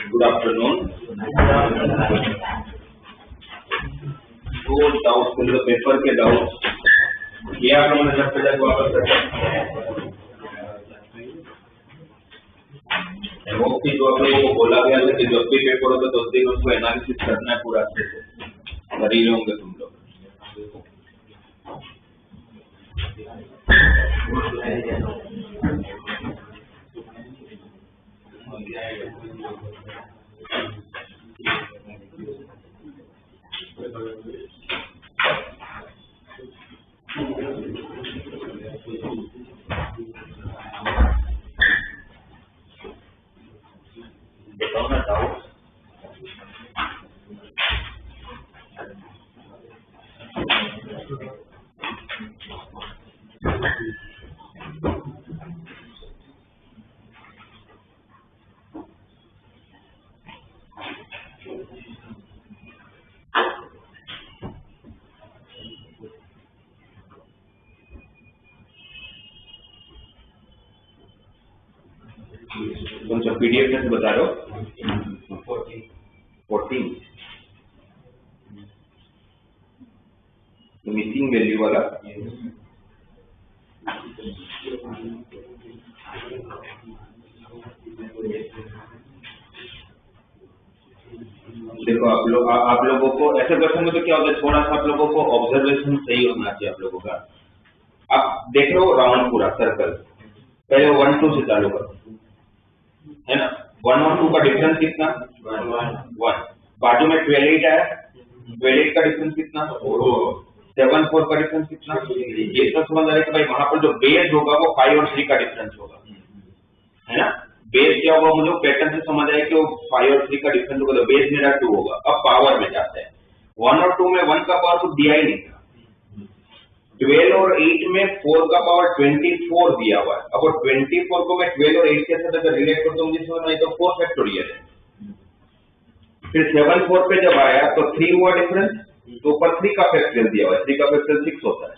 Good afternoon. तो doubt paper के doubt ये आप लोगों ने जब तक वापस मोस्टली जो आप लोगों को बोला गया था कि जब भी पेपर होगा 2 दिन उसको एनालिसिस करना है पूरा अच्छे से, कर ही होंगे तुम लोग। बताओ ना डाउट। कौन सा पीडीएफ में से बता रहे हो? 14 मिसिंग वैल्यू वाला। देखो आप लोगों को ऐसे क्वेश्चन में तो क्या होता है, थोड़ा सा आप लोगों को ऑब्जर्वेशन सही होना चाहिए आप लोगों का। आप देख लो राउंड पूरा सर्कल, पहले 1 2 से चालू करो, है ना। 1 और 2 का डिफरेंस कितना? 1। बाजू में 12 8 है, 12 8 का डिफरेंस कितना? 7 4 का डिफरेंस कितना? ये तो समझ आ रहा है कि भाई वहां पर जो बेस होगा वो 5 और 3 का डिफरेंस होगा, है ना। बेस क्या होगा, मुझे पैटर्न से समझ आया कि वो 5 और 3 का डिफरेंस होगा, तो बेस मेरा 2 होगा। अब पावर में जाते हैं। 1 और 2 में 1 का पावर तो दिया ही नहीं था। 12 और 8 में 4 का पावर 24 दिया हुआ है। अब 24 को मैं 12 और 8 के साथ अगर रिलेट करता हूँ मुझे समझ नहीं, तो 4 फैक्टोरियल है। फिर 7 4 पे जब आया तो 3 हुआ डिफरेंस, तो ऊपर 3 का फैक्टोरियल दिया हुआ है, 3 का फैक्टोरियल 6 होता है।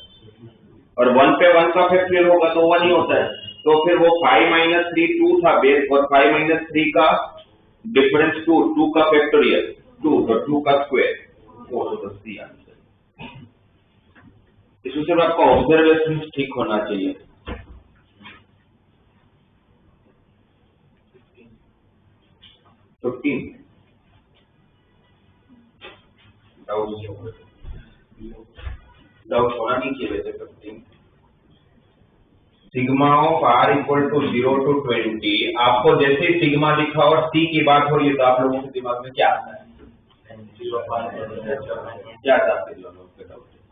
और 1 पे 1 का फैक्टोरियल होगा तो 1 ही होता है। तो फिर वो 5 - 3 2 था बेस, और 5 - 3 का डिफरेंस 2 का फैक्टोरियल 2, तो 2 का स्क्वायर 4, तो सी आंसर। इसमें सिर्फ आपका ऑब्जर्वेशन ठीक होना चाहिए। डाउट होना नहीं चाहिए वैसे। 15 sigma of r equal to 0 to 20। आपको जैसे ही सिग्मा दिखा और सी की बात हो रही है तो आप लोगों के दिमाग में क्या आता है? क्या आता है?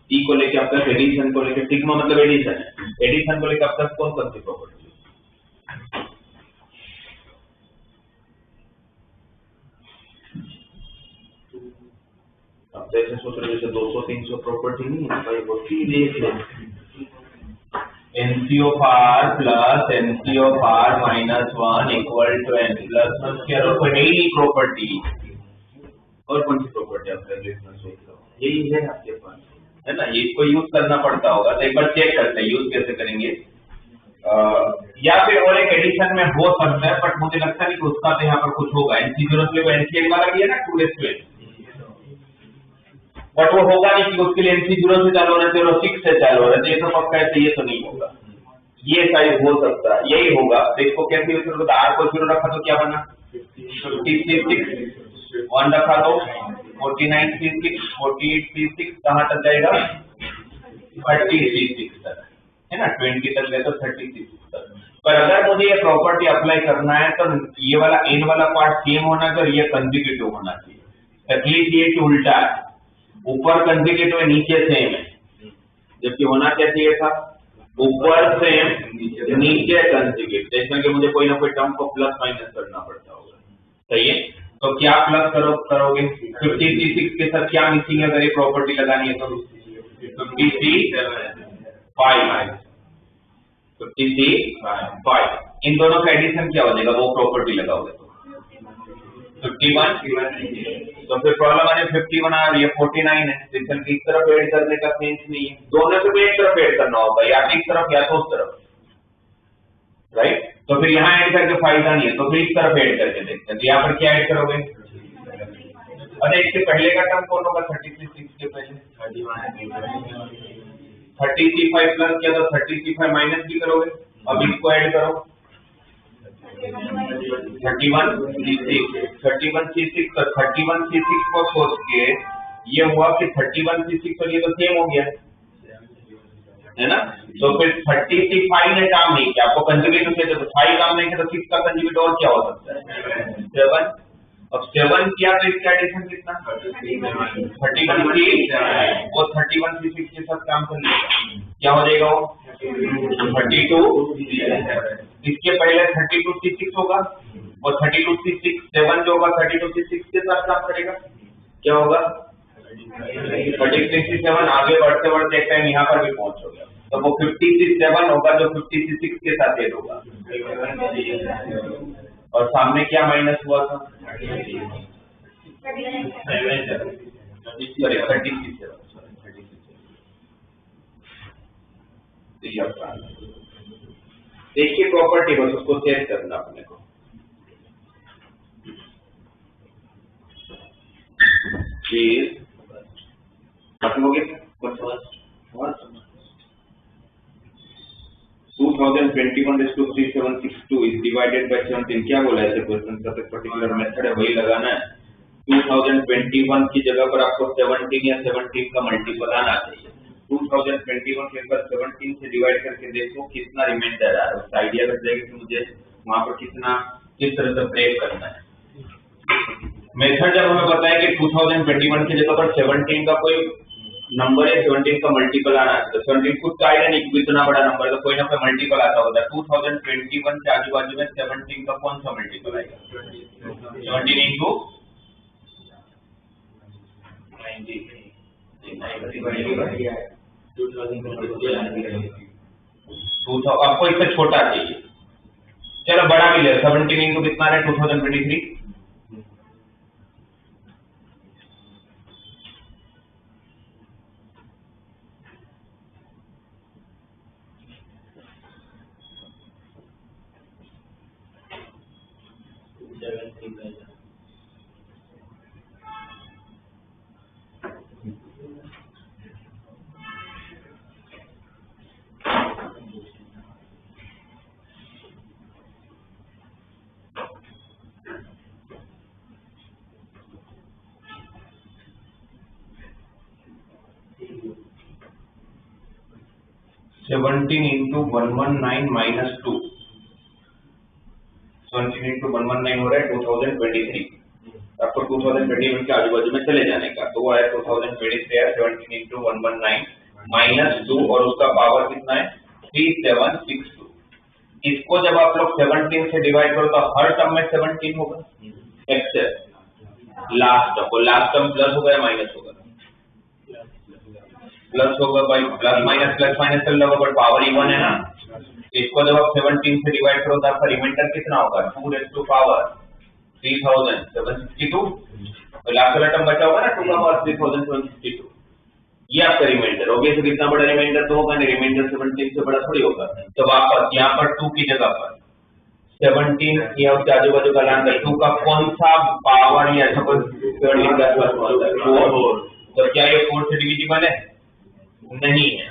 सी को लेके अब तक एडिशन को लेके, सिग्मा मतलब एडिशन है, एडिशन को लेके अब तक कौन सी प्रॉपर्टी? अब ऐसे सोच रहे जैसे 200 300 प्रॉपर्टी नहीं है भाई, वो सी देख ले। NC of r plus NC of r minus 1 equal to n plus 1 square. और कोई नई प्रॉपर्टी और कौन सी प्रॉपर्टी आप सोच रहे हो? यही है आपके पास, है ना। ये इसको यूज करना पड़ता होगा, तो एक बार चेक करते हैं यूज कैसे करेंगे। या फिर और एक एडिशन में हो सकता है, बट मुझे लगता नहीं कि उसका तो यहाँ पर कुछ होगा। NC0 से NCn वाला भी है ना 2 बट वो होगा नहीं कि उसके लिए NC0 से चालू होना चाहिए और 6 से चालू होना चाहिए, तो पक्का है, ये तो नहीं होगा। ये शायद हो सकता है, यही होगा। देखो कैसे r को 0 रखा तो क्या बना? 56 1 रखा तो 49 36 48 36 कहाँ तक जाएगा? 36 तक, है ना। 20 तक गए तो 36 तक। पर अगर मुझे ये प्रॉपर्टी अप्लाई करना है तो ये वाला n वाला पार्ट सेम होना चाहिए और ये कंसेक्यूटिव होना चाहिए। तकलीफ ये कि उल्टा है, ऊपर कंसेक्यूटिव है नीचे सेम है, जबकि होना क्या चाहिए था? ऊपर सेम नीचे कंसेक्यूटिव। इसमें कि मुझे कोई ना कोई टर्म को प्लस माइनस करना पड़ता होगा, सही है। तो क्या प्लस करोगे? 56 के साथ क्या मिसिंग है? अगर ये प्रॉपर्टी लगानी है तो 56 इन दोनों का एडिशन क्या हो जाएगा? वो प्रॉपर्टी लगाओगे तो 51। तो फिर प्रॉब्लम आने 51 और ये 49 है, तो एक तरफ ऐड करने का सेंस नहीं है। दोनों से भी एक तरफ ऐड करना होगा, या एक तरफ या तो उस तरफ। राइट। तो फिर यहाँ ऐड करके फायदा नहीं है, तो फिर इस तरफ ऐड करके देखते हैं। तो यहाँ पर क्या ऐड करोगे? अरे इसके पहले का टर्म कौन होगा? 33 के पहले 30C5 प्लस किया तो 30C5 माइनस भी करोगे। अब इसको ऐड करो 31C6 तो 31C6 को सोच के ये हुआ कि 31C6 और ये तो सेम हो गया है ना। तो फिर 30C5 ने काम नहीं किया, आपको कंजुगेट चाहिए तो 5 काम नहीं किया तो 6 का कंजुगेट और क्या हो सकता है? 7। अब 7 किया तो इसका एडिशन कितना? 31C, वो 31C6 के साथ काम कर लेगा, क्या हो जाएगा वो? 32। इसके पहले 32C6 होगा और 32C6 7 जो होगा 32C6 के साथ काम करेगा, क्या होगा? 33C7। आगे बढ़ते बढ़ते एक टाइम यहाँ पर भी पहुंच हो गया, तो वो 50C7 होगा जो 50C6 के साथ ऐड होगा। और सामने क्या माइनस हुआ था? 37। देखिए प्रॉपर्टी, बस उसको चेक करना अपने को। खत्म हो गया। 2021:3762 is divided by 17। क्या बोला है क्वेश्चन का? पर्टिकुलर मेथड है वही लगाना है। 2021 की जगह पर आपको 17 या 17 का मल्टीपल आना चाहिए। 2021 के ऊपर 17 से डिवाइड करके देखो कितना रिमाइंडर आ रहा है, उसका आइडिया लग जाएगा कि मुझे वहां पर किस तरह से ब्रेक करना है। मेथड जब हमें बताया कि 2021 की जगह पर 17 का कोई नंबर है, 17 का मल्टीपल आना है, तो 17 खुद का आइडिया नहीं, इतना बड़ा नंबर तो कोई ना कोई मल्टीपल आता होता है। 2021 के आजू बाजू में 17 का कौन सा मल्टीपल आएगा? 17 इंटू 2000। आपको इससे छोटा चाहिए, चलो बड़ा भी ले। 17 इंटू कितना है? 2023। सेवनटीन इंटू 119 माइनस 2, 17 इंटू 119 हो रहा है 2023। आपको 2021 के आजू बाजू में चले जाने का, तो वो है 2023 है 17 इंटू 119 माइनस 2 और उसका पावर कितना है? 3762। इसको जब आप लोग 17 से डिवाइड करो तो हर टर्म में 17 होगा एक्सेप्ट लास्ट टर्म प्लस होगा या माइनस होगा? प्लस होगा भाई, प्लस माइनस कर लो, बट पावर इवन है ना। इसको जब आप 17 से डिवाइड करो तो आपका रिमाइंडर कितना होगा? 2 raised to power 3762। तो लास्ट वाला टर्म बचा होगा ना 2 का पावर 3762, ये आपका रिमाइंडर। ऑब्वियसली इतना बड़ा रिमाइंडर तो होगा नहीं, रिमाइंडर 17 से बड़ा थोड़ी होगा। तो वापस यहाँ पर 2 की जगह पर 17 या उसके आजू बाजू का लाना, 2 का कौन सा पावर या 4। तो क्या ये 4 से डिविजिबल है? नहीं है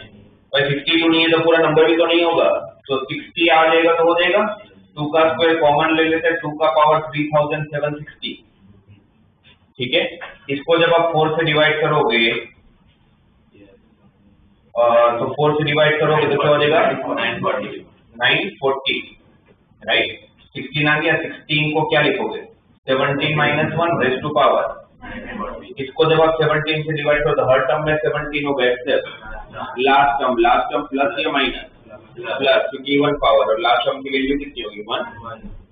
भाई। 62 नहीं है तो पूरा नंबर भी तो नहीं होगा, तो 60 आ जाएगा तो हो जाएगा। 2 का स्क्वायर कॉमन ले लेते हैं, 2 का पावर 3760। ठीक है, इसको जब आप 4 से डिवाइड करोगे तो 4 से डिवाइड करोगे तो क्या हो जाएगा? 940 राइट। 16 आ गया। 16 को क्या लिखोगे? 17 माइनस 1 रेज़ टू पावर। इसको जब आप 17 से डिवाइड करो तो हर टर्म में 17 होगा एक्सेप्ट लास्ट टर्म प्लस या माइनस? प्लस, क्योंकि इवन पावर और लास्ट टर्म की वैल्यू कितनी होगी? 1।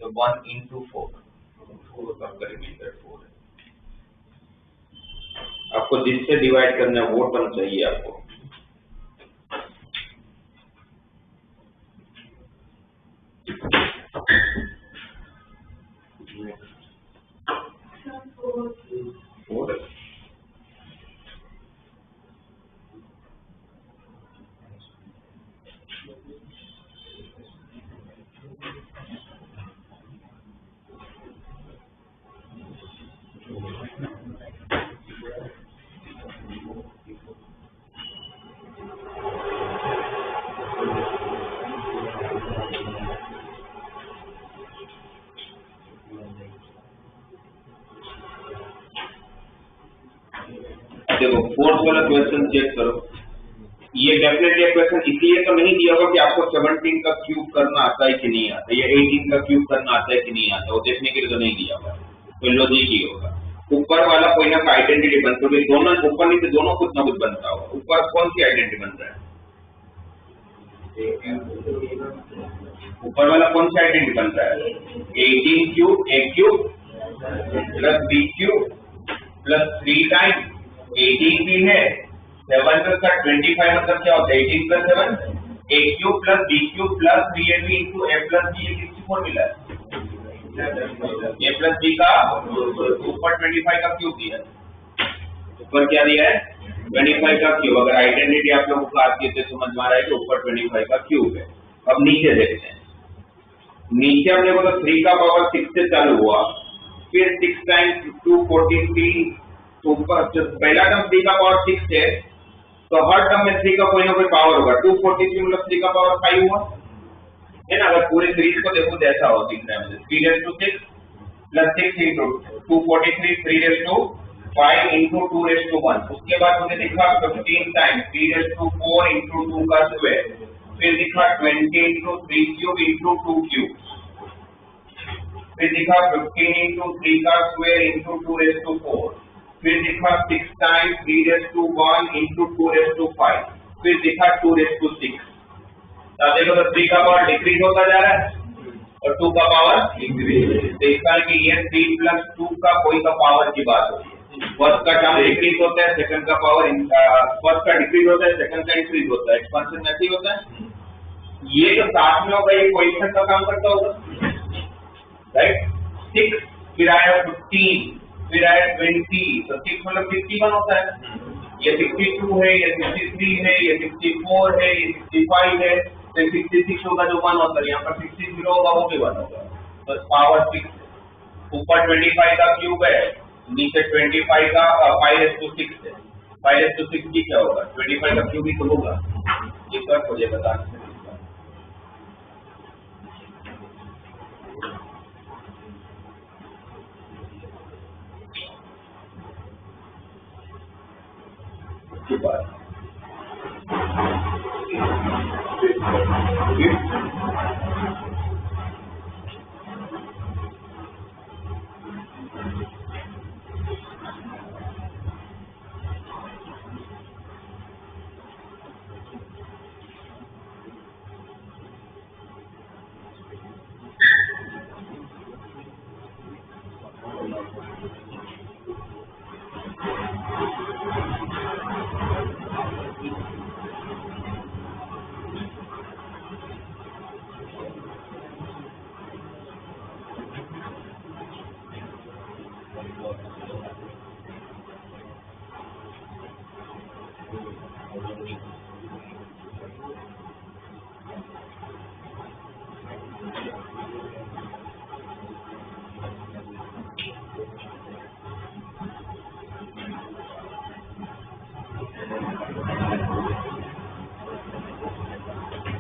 तो 1 इंटू 4 आपका रिमाइंडर 4 है। आपको जिससे डिवाइड करना है वो टर्म चाहिए आपको। देखो फोर्थ वाला क्वेश्चन चेक करो, ये डेफिनेटली क्वेश्चन इसलिए तो नहीं दिया होगा कि आपको 17 का क्यूब करना आता है कि नहीं आता, या 18 का क्यूब करना आता है कि नहीं आता, वो देखने के लिए तो नहीं दिया होगा, कोई लॉजिक ही होगा। ऊपर वाला कोई ना कोई आइडेंटिटी बनता है, दोनों ऊपर नीचे दोनों कुछ ना कुछ बनता होगा। ऊपर कौन सी आइडेंटिटी बन रहा है? ऊपर वाला कौन सा आइडेंटिटी बन रहा है? 18 cube a cube plus b cube plus 3 time 18 भी है, 7 प्लस 25 मतलब क्या होता है? 18 plus 7 a cube plus b cube plus 3ab into a plus b 64 मिला है। ए प्लस बी का ऊपर 25 का क्यूब दिया है, ऊपर क्या दिया है? 25 का क्यूब। अगर आइडेंटिटी आप लोगों को आती है तो समझ में आ रहा है कि ऊपर 25 का क्यूब है। अब नीचे देखते हैं, नीचे हमने बोला 3 का पावर 6 से चालू हुआ, फिर 6 टाइम्स 243, तो ऊपर पहला टर्म 3 का पावर 6 है, तो हर टर्म में 3 का कोई ना कोई पावर होगा। 243 मतलब 3 का पावर 5 हुआ है ना। अगर पूरे सीरीज को देखो तो ऐसा हो दिख रहा है मुझे, 3 प्लस 6 इंटू 243 3 इंटू 2 उसके बाद मुझे दिखा 15 टाइम 3 इंटू 2 का स्क्वायर, फिर दिखा 20 इंटू 3 क्यूब इंटू 2 क्यूब, फिर दिखा 15 इंटू 3 का स्क्वायर इंटू 2 फिर दिखा 6 टाइम 3 इंटू 2 फिर दिखा 2 देखो तो 3 का पावर डिक्रीज होता जा रहा है और 2 का पावर इंक्रीज। तो इसका कि ये 3 प्लस 2 का कोई का पावर की बात होती है। फर्स्ट का टर्म डिक्रीज होता है, सेकंड का पावर फर्स्ट का डिक्रीज होता है, सेकंड का इंक्रीज होता है। एक्सपेंशन ऐसे ही होता है। ये जो साथ में होगा ये कोएफिशिएंट का काम करता होगा, राइट। 6 फिर आया 15 फिर आया 20, तो 6 मतलब 51 होता है। ये 62 है, ये 63 है, ये 64 है, ये 65 है, तो 66 होगा जो 1 होता है। यहाँ पर 60 होगा वो भी 1 होगा, तो पावर 6। ऊपर 25 का क्यूब है, नीचे 25 का 5/6 है। 5/6 की क्या होगा? 25 का क्यूब ही तो होगा। एक बार मुझे बता की बात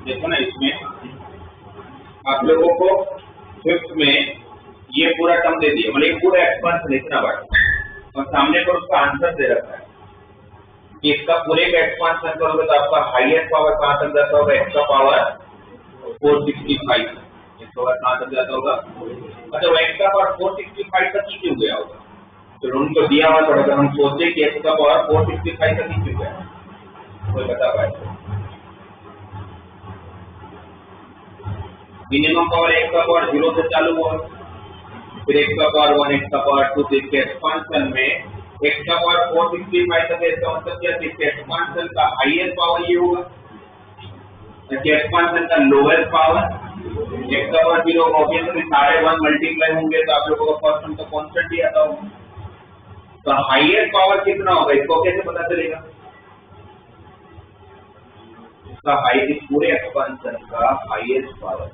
देखो ना, इसमें आप लोगों को फिफ्थ में ये पूरा टर्म दे दिया, मतलब पूरा एक्सपेंशन इतना बड़ा और सामने पर उसका आंसर दे रखा है कि इसका पूरे का एक्सपेंशन करोगे तो आपका हाईएस्ट पावर कहां तक जाता होगा? x का पावर 465। x पावर कहां तक जाता होगा? मतलब x का पावर 465 तक ही क्यों गया होगा? तो उनको दिया हुआ थोड़ा सा हम सोचे कि x का पावर 465 तक ही क्यों गया, कोई बता पाए? मिनिमम पावर x का पावर 0 से चालू हुआ, फिर x का पावर 1, x का पावर 2, इसके एक्सपेंशन में x का पावर 465 तक है। इसका मतलब क्या? इसके एक्सपेंशन का हाईएस्ट पावर ये होगा, इसके एक्सपेंशन का लोएस्ट पावर x का पावर 0 ऑब्वियसली सारे 1 मल्टीप्लाई होंगे तो आप लोगों का फर्स्ट तो कांस्टेंट ही आता होगा। तो हाईएस्ट पावर कितना होगा इसको कैसे पता चलेगा? इसका हाईएस्ट पूरे एक्सपेंशन का हाईएस्ट पावर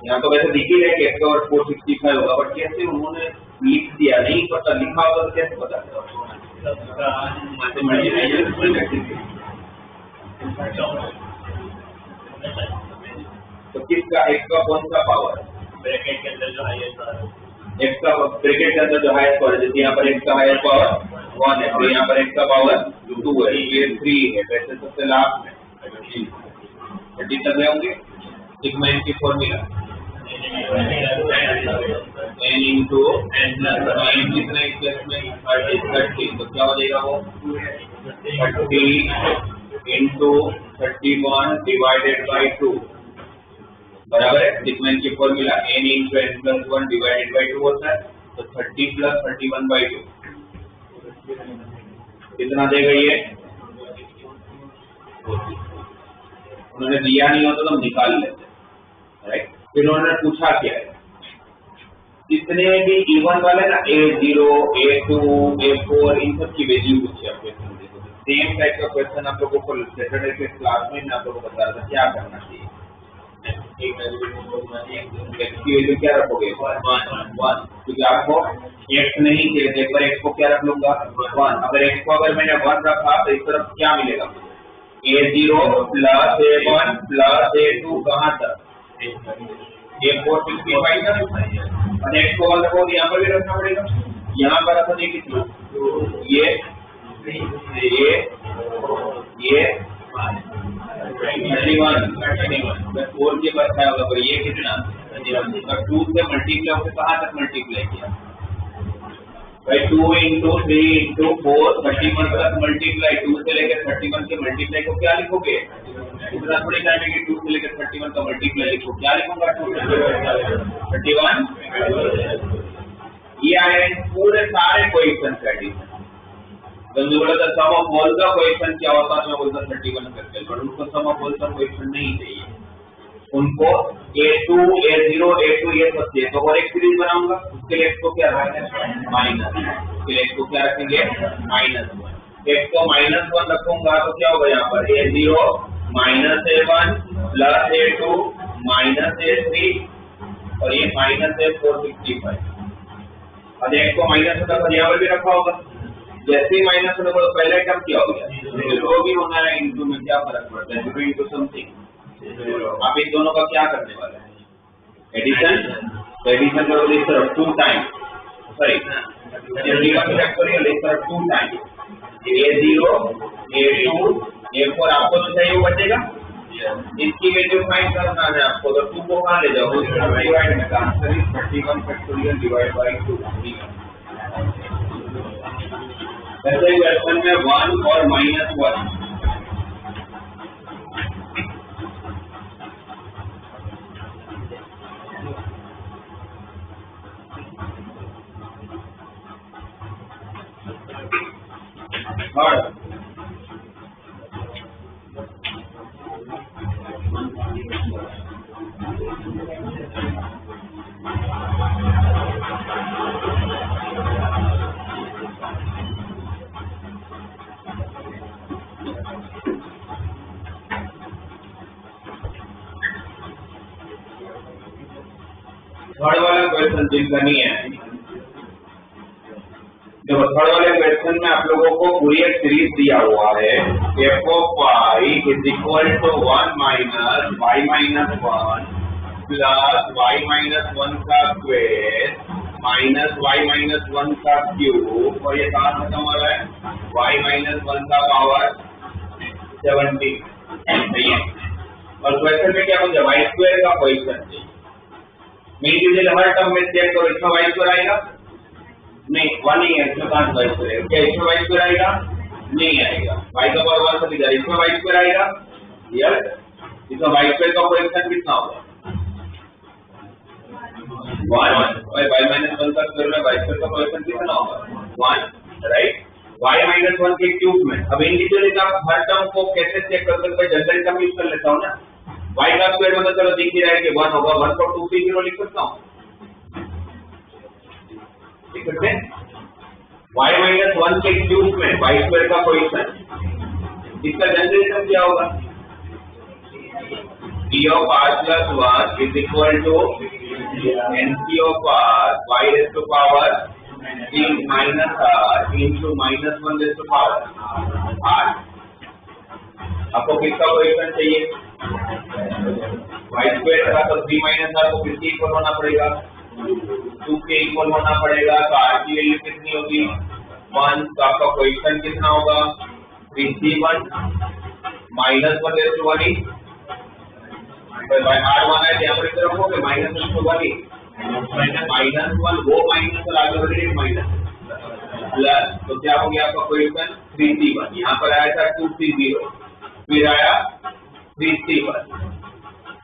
यहाँ तो वैसे लिख ही है कि x का पावर 465 होगा, बट कैसे उन्होंने लिख दिया नहीं पता, लिखा होगा तो कैसे पता तो किसका x का कौन सा पावर ब्रैकेट के अंदर जो हाईएस्ट पावर, x का ब्रैकेट के अंदर जो हाईएस्ट पावर, जैसे यहाँ पर x का हाईएस्ट पावर 1 है, तो यहाँ पर x का पावर 2 है, ये 3 है, वैसे सबसे लास्ट में 30 तक गए होंगे। सिग्मा n की फॉर्मूला n इंटू n कितना इसमें 30, तो क्या हो जाएगा वो 30 इंटू 31 डिवाइडेड बाई 2 बराबर है। सिग्मा n की formula n into n plus 1 divided by 2 होता है, तो 30 प्लस 31 बाई 2 कितना देगा ये? उन्होंने दिया नहीं होता तो हम निकाल लेते, राइट। फिर उन्होंने पूछा क्या है, जितने भी इवन वाले ना A0, A2, A4 इन सब की वैल्यू पूछी आप क्वेश्चन देखो। सेम टाइप का क्वेश्चन आप लोगों को सैटरडे के क्लास में मैं आप लोगों को बता रहा था क्या करना चाहिए। x की वैल्यू क्या रखोगे? 1, क्योंकि आपको x नहीं चाहिए, एक बार x को क्या रख लूंगा? 1। अगर x को अगर मैंने 1 रखा तो इस तरफ क्या मिलेगा? A0 plus A1 plus A2 कहाँ तक? A4 65 तक। और x को 1 रखो, यहाँ पर भी रखना पड़ेगा। यहाँ पर अपन ये कितना? ये 31 4 के पास है होगा, पर ये कितना? 2 से मल्टीप्लाई होकर कहाँ तक मल्टीप्लाई किया भाई? 2 इंटू 3 इंटू 4 31 प्लस मल्टीप्लाई 2 से लेकर 31 के मल्टीप्लाई को क्या लिखोगे? इतना थोड़ी टाइम है कि 2 से लेकर 31 का मल्टीप्लाई लिखो, क्या लिखूंगा? 31। ये आए पूरे सारे क्वेश्चन का एडिशन। तो मैं बोला था सम ऑफ ऑल का क्वेश्चन क्या होता है, मैं बोलता 31 करके, पर उनको सम ऑफ ऑल का क्वेश्चन नहीं चाहिए, उनको A2, A0, A2 ये सब चाहिए। तो और एक सीरीज बनाऊंगा, उसके लिए x को क्या रखेंगे? माइनस। उसके लिए x को क्या रखेंगे? -1। x को -1 रखूंगा तो क्या होगा यहाँ पर? A0 minus A1 plus A2 minus A3 और ये माइनस A465। और x को माइनस होता तो यहाँ पर भी रखा होगा। जैसे ही माइनस होने पर पहला टर्म क्या हो गया? जीरो भी होना है, इनटू में क्या फर्क पड़ता है? Zero into something. आप इन दोनों का क्या करने वाले हैं? एडिशन। तो एडिशन करोगे इस तरफ 2 टाइम, सॉरी फैक्टोरियल इस तरफ 2 टाइम A0, A2, A4 आपको तो चाहिए वो बचेगा। इसकी वैल्यू फाइंड करना है आपको, तो 2 को कहाँ ले जाओ? डिवाइड में answer is 31 factorial divide by 2। ऐसे क्वेश्चन में 1 और -1 और थर्ड वाला क्वेश्चन जिनका नहीं है, देखो थर्ड वाले क्वेश्चन में आप लोगों को पूरी एक सीरीज दिया हुआ है f of y is equal to 1 minus y minus 1 plus y minus 1 का स्क्वायर माइनस y minus 1 का क्यूब, और ये कहाँ खत्म हो रहा है? y minus 1 का पावर 70। सही है। और क्वेश्चन में क्या हो जाए? y स्क्वायर का क्वेश्चन चाहिए। मेरी चीजें हर टर्म में चेक करो, इसमें y स्क्वायर आएगा? नहीं, 1 ही है, इसमें कहाँ y स्क्वायर आएगा? क्या इसमें y स्क्वायर आएगा? नहीं आएगा। y का पावर 1 से जाए, इसमें y स्क्वायर आएगा? यस। इसमें y स्क्वायर का क्वेश्चन कितना होगा? 1। और y माइनस 1 का स्क्वायर में y स्क्वायर का क्वेश्चन कितना होगा? 1, राइट। y माइनस 1 के क्यूब में अब इंडिविजुअली आप हर टर्म को कैसे चेक कर सकते हैं? जनरल टर्म यूज कर लेता हूँ ना। y का स्क्वायर मतलब चलो दिख ही रहा है कि 1 होगा, 1 को 2 से 0 लिख सकता हूँ, लिख सकते हैं। y माइनस 1 के क्यूब में y स्क्वायर का क्वेश्चन, इसका जनरल टर्म क्या होगा? p of r plus 1 is equal to nc of r y raised to power 3 minus r into minus 1 raised to power r। आपको किसका क्वेश्चन चाहिए? y square का, तो 3 माइनस r को किसके इक्वल होना पड़ेगा? 2 के इक्वल होना पड़ेगा। तो r की वैल्यू कितनी होगी? 1 तो आपका क्वेश्चन कितना होगा 3C1 -1 रेज़ टू 1 R1 है यहाँ पर इधर रखोगे -1 रेज़ टू 1 -1 वो माइनस और आगे बढ़ेगा माइनस प्लस तो क्या हो गया आपका क्वेश्चन 3C1 यहाँ पर आया था 2C0 फिर आया 3C1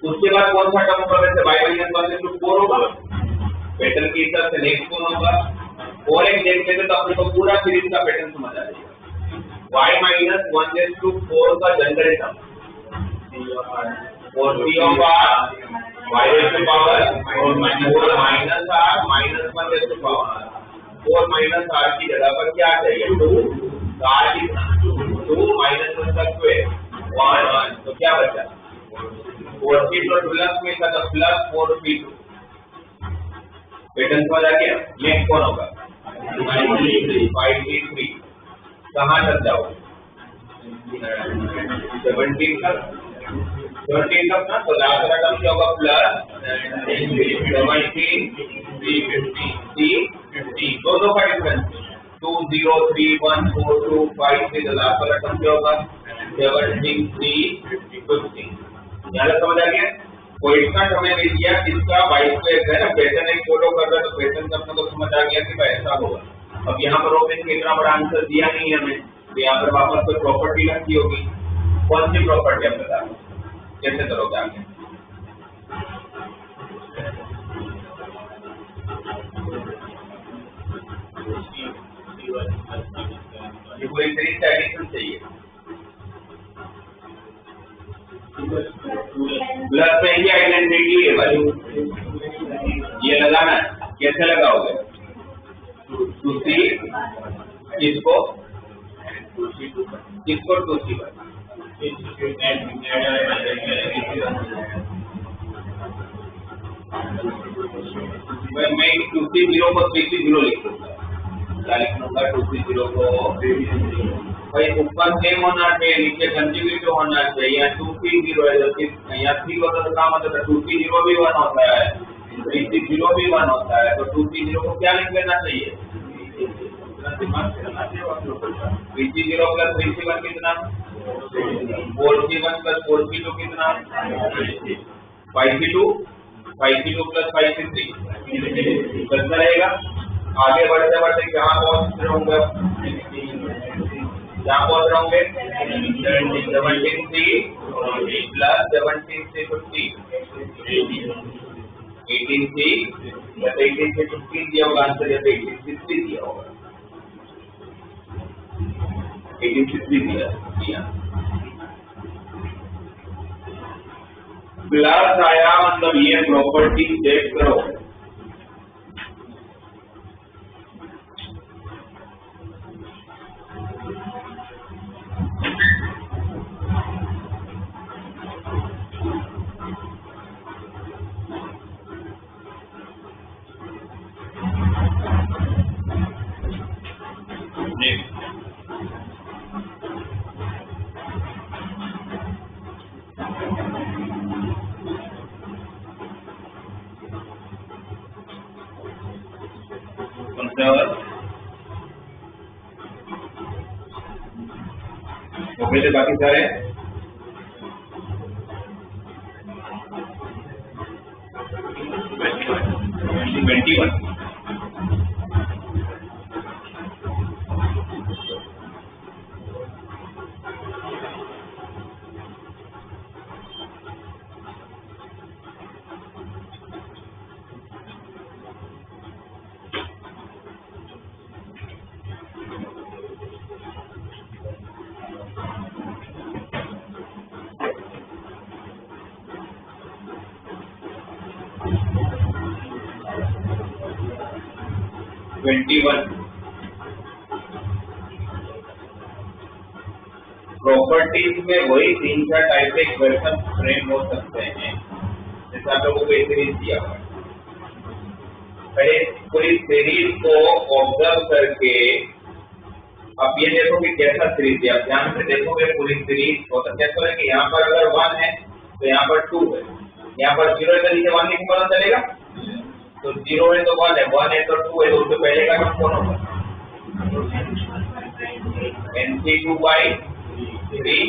उसके बाद कौन सा टर्म होगा वैसे y - 1 रेज़ टू 4 होगा पैटर्न के हिसाब से नेक्स्ट कौन होगा और एक देख लेते तो अपने को पूरा सीरीज का पैटर्न समझ आ जाएगा y - 1 रेज़ टू 4 का जनरल टर्म और c of r y raise to power और -4 minus r -1 raise to power 4 minus r की जगह पर क्या चाहिए 2 r कितना 2 - 1 का स्क्वायर 1 तो क्या बचा 4c तो प्लस में था तो प्लस 4c2 पैटर्न समझ आ गया नेक्स्ट कौन होगा 5c3 कहाँ तक जाओ 17 तक ना तो लास्ट वाला टर्म क्या होगा प्लस 17 350 दोनों का डिफरेंस 2 0 3 1 4 2 5 3 तो लास्ट वाला टर्म क्या होगा 17 3 50 यहाँ तक समझ आ गया क्वेश्चन हमें दे दिया किसका y स्क्वायर है ना पैटर्न एक फॉलो कर रहा है तो पैटर्न का मतलब समझ आ गया कि भाई ऐसा होगा अब यहाँ पर ओपन के इतना बड़ा आंसर दिया नहीं है हमें तो यहाँ पर वापस कोई प्रॉपर्टी लगती होगी कौन सी प्रॉपर्टी आप बता कैसे करोगे आगे ये पूरी सीरीज का एडिशन चाहिए प्लस में ही आइडेंटिटी है भाई ये लगाना है कैसे लगाओगे 2C इसको 2C मैं 2C0 को 3C0 लिख दूंगा क्या लिखूंगा 2C0 को भाई ऊपर सेम होना चाहिए नीचे कंटिन्यूटी होना चाहिए यहाँ 2C0 है जबकि यहाँ 3 होता तो काम होता है 2C0 भी 1 होता है 3C0 भी 1 होता है तो 2C0 को क्या लिख लेना चाहिए 3C0 प्लस 3C1 कितना 4C1 प्लस 4C2 कितना 5C2 प्लस 5C3 कितना रहेगा आगे बढ़ते बढ़ते कहाँ पहुँच रहे होंगे क्या बोल रहा हूँ 17C plus 17C 50 18C plus 18C 15 दिया होगा आंसर या 18C3 दिया होगा 18C3 दिया प्लस आया मतलब ये प्रॉपर्टी चेक करो ओके तो बाकी सारे 21 प्रॉपर्टीज में वही 3-4 टाइप के इक्वेशन फ्रेम हो सकते हैं जैसे आप लोगों को एक सीरीज दिया हुआ है पहले पूरी सीरीज को ऑब्जर्व करके अब ये देखो कि कैसा सीरीज है ध्यान से देखोगे पूरी सीरीज हो सकता है कि यहाँ पर अगर 1 है तो यहाँ पर 2 है यहाँ पर 0 है तो नीचे 1 लिखने पता चलेगा तो 0 है तो 1 है 1 है तो 2 है तो उससे पहले का टर्म कौन होगा NC2/3,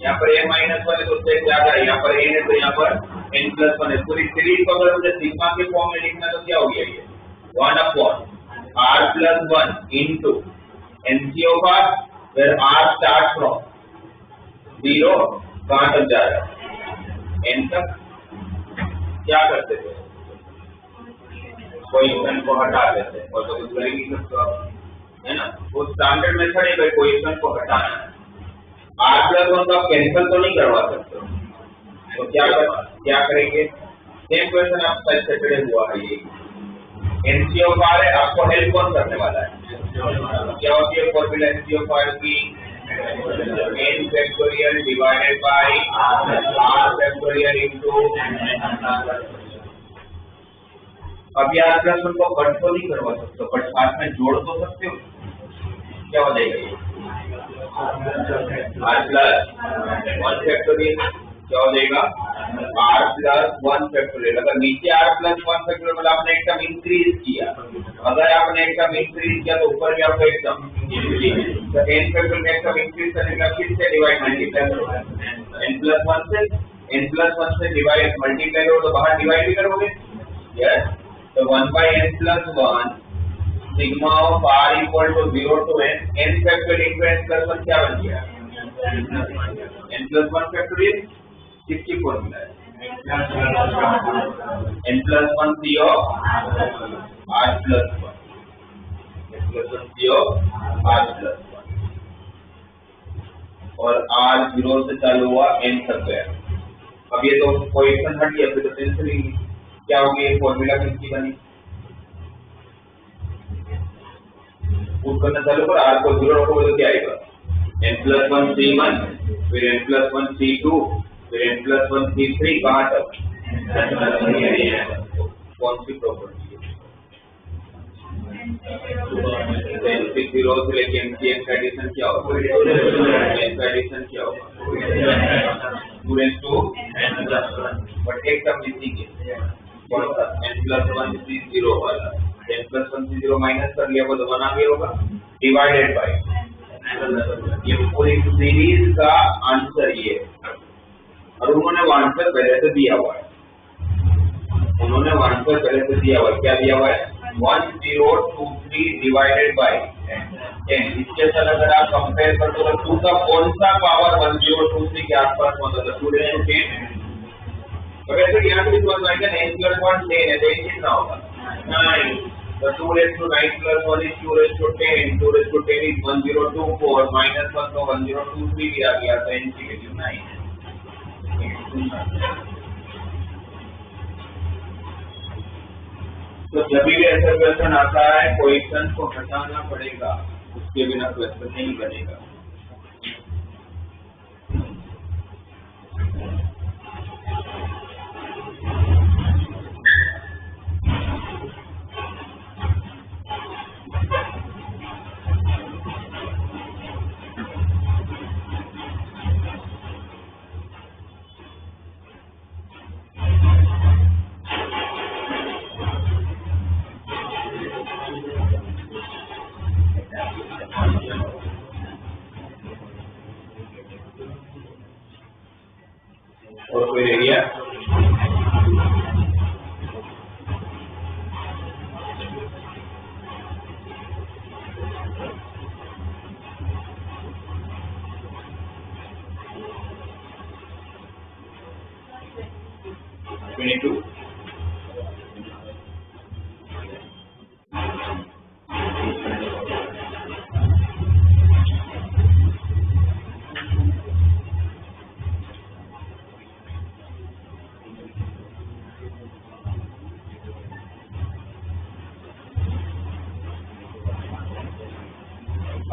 यहाँ पर n -1 है तो उससे ज्यादा है, यहाँ पर n है तो यहाँ पर n+1 है। पूरी सीरीज को अगर मुझे सिग्मा के फॉर्म में लिखना तो क्या हो गया ये 1/r+1 into NC of r, where r starts from 0 कहाँ तक जा रहा है n तक। क्या करते थे क्वेश्चन को हटा देते और तो कुछ कर ही नहीं सकते है ना। वो स्टैंडर्ड मेथड है भाई क्वेश्चन को हटाना है। r+1 का कैंसिल तो नहीं करवा सकते, तो क्या करेंगे। सेम क्वेश्चन आप सैटरडे हुआ है ये NC of r है, आपको हेल्प कौन करने वाला है। क्या होती है फॉर्मूला NC of r की n factorial divided bye r factorial into. अब ये r+1 को कट तो नहीं करवा सकते, बट साथ में जोड़ तो सकते हो। क्या हो जाएगा ये r+1 फैक्टोरियल, क्या हो जाएगा r+1 फैक्टोरियल। अगर नीचे r+1 फैक्टोरियल मतलब आपने एक टर्म इंक्रीज किया, अगर आपने एक टर्म इंक्रीज किया तो ऊपर भी आपको एक टर्म इंक्रीज, तो n फैक्टोरियल में एक टर्म इंक्रीज करने का किस से डिवाइड मल्टीप्लाई करोगे n+1 से डिवाइड मल्टीप्लाई करो तो बाहर डिवाइड भी करोगे यस। तो 1/n+1 sigma of r equal to 0 to n factorial into n+1 क्या बन गया n+1 फैक्टोरियल। किसकी फॉर्मूला है n+1 c of r+1, n+1 c of r+1 और r 0 से चालू हुआ n तक गया। अब ये तो क्वेश्चन हट गया, फिर तो टेंशन ही नहीं। क्या होगी ये फॉर्मूला किसकी बनी, पुट करना चालू कर r को 0 रखोगे तो क्या आएगा n+1 c1, फिर n+1 c2, फिर n+1 c3 कहाँ तक। कौन सी प्रॉपर्टी है NC0 से लेके NCn का एडिशन क्या होगा, n का एडिशन क्या होगा 2n+1, बट एक टर्म मिसिंग है कौन सा n+1 c0 वाला। n+1 c0 माइनस कर लिया वो तो 1 आ गया होगा डिवाइडेड बाय। ये पूरी सीरीज का आंसर ये है और उन्होंने आंसर पहले से दिया हुआ है, क्या दिया हुआ है 1023 डिवाइडेड बाय 10। इसके साथ अगर आप कंपेयर कर दो तो 2 का कौन सा पावर 1023 के आसपास होता था 2×10। तो वैसे यहाँ पे समझ में आएगा n+1 10 है तो कितना होगा 9, तो 2×9+1 is 2×10, 2×10 is 1024 -1 तो 1023 भी आ गया, तो n की वैल्यू 9 है। तो जब भी ऐसा क्वेश्चन आता है क्वेश्चन को हटाना पड़ेगा, उसके बिना क्वेश्चन नहीं बनेगा। और कोई एरिया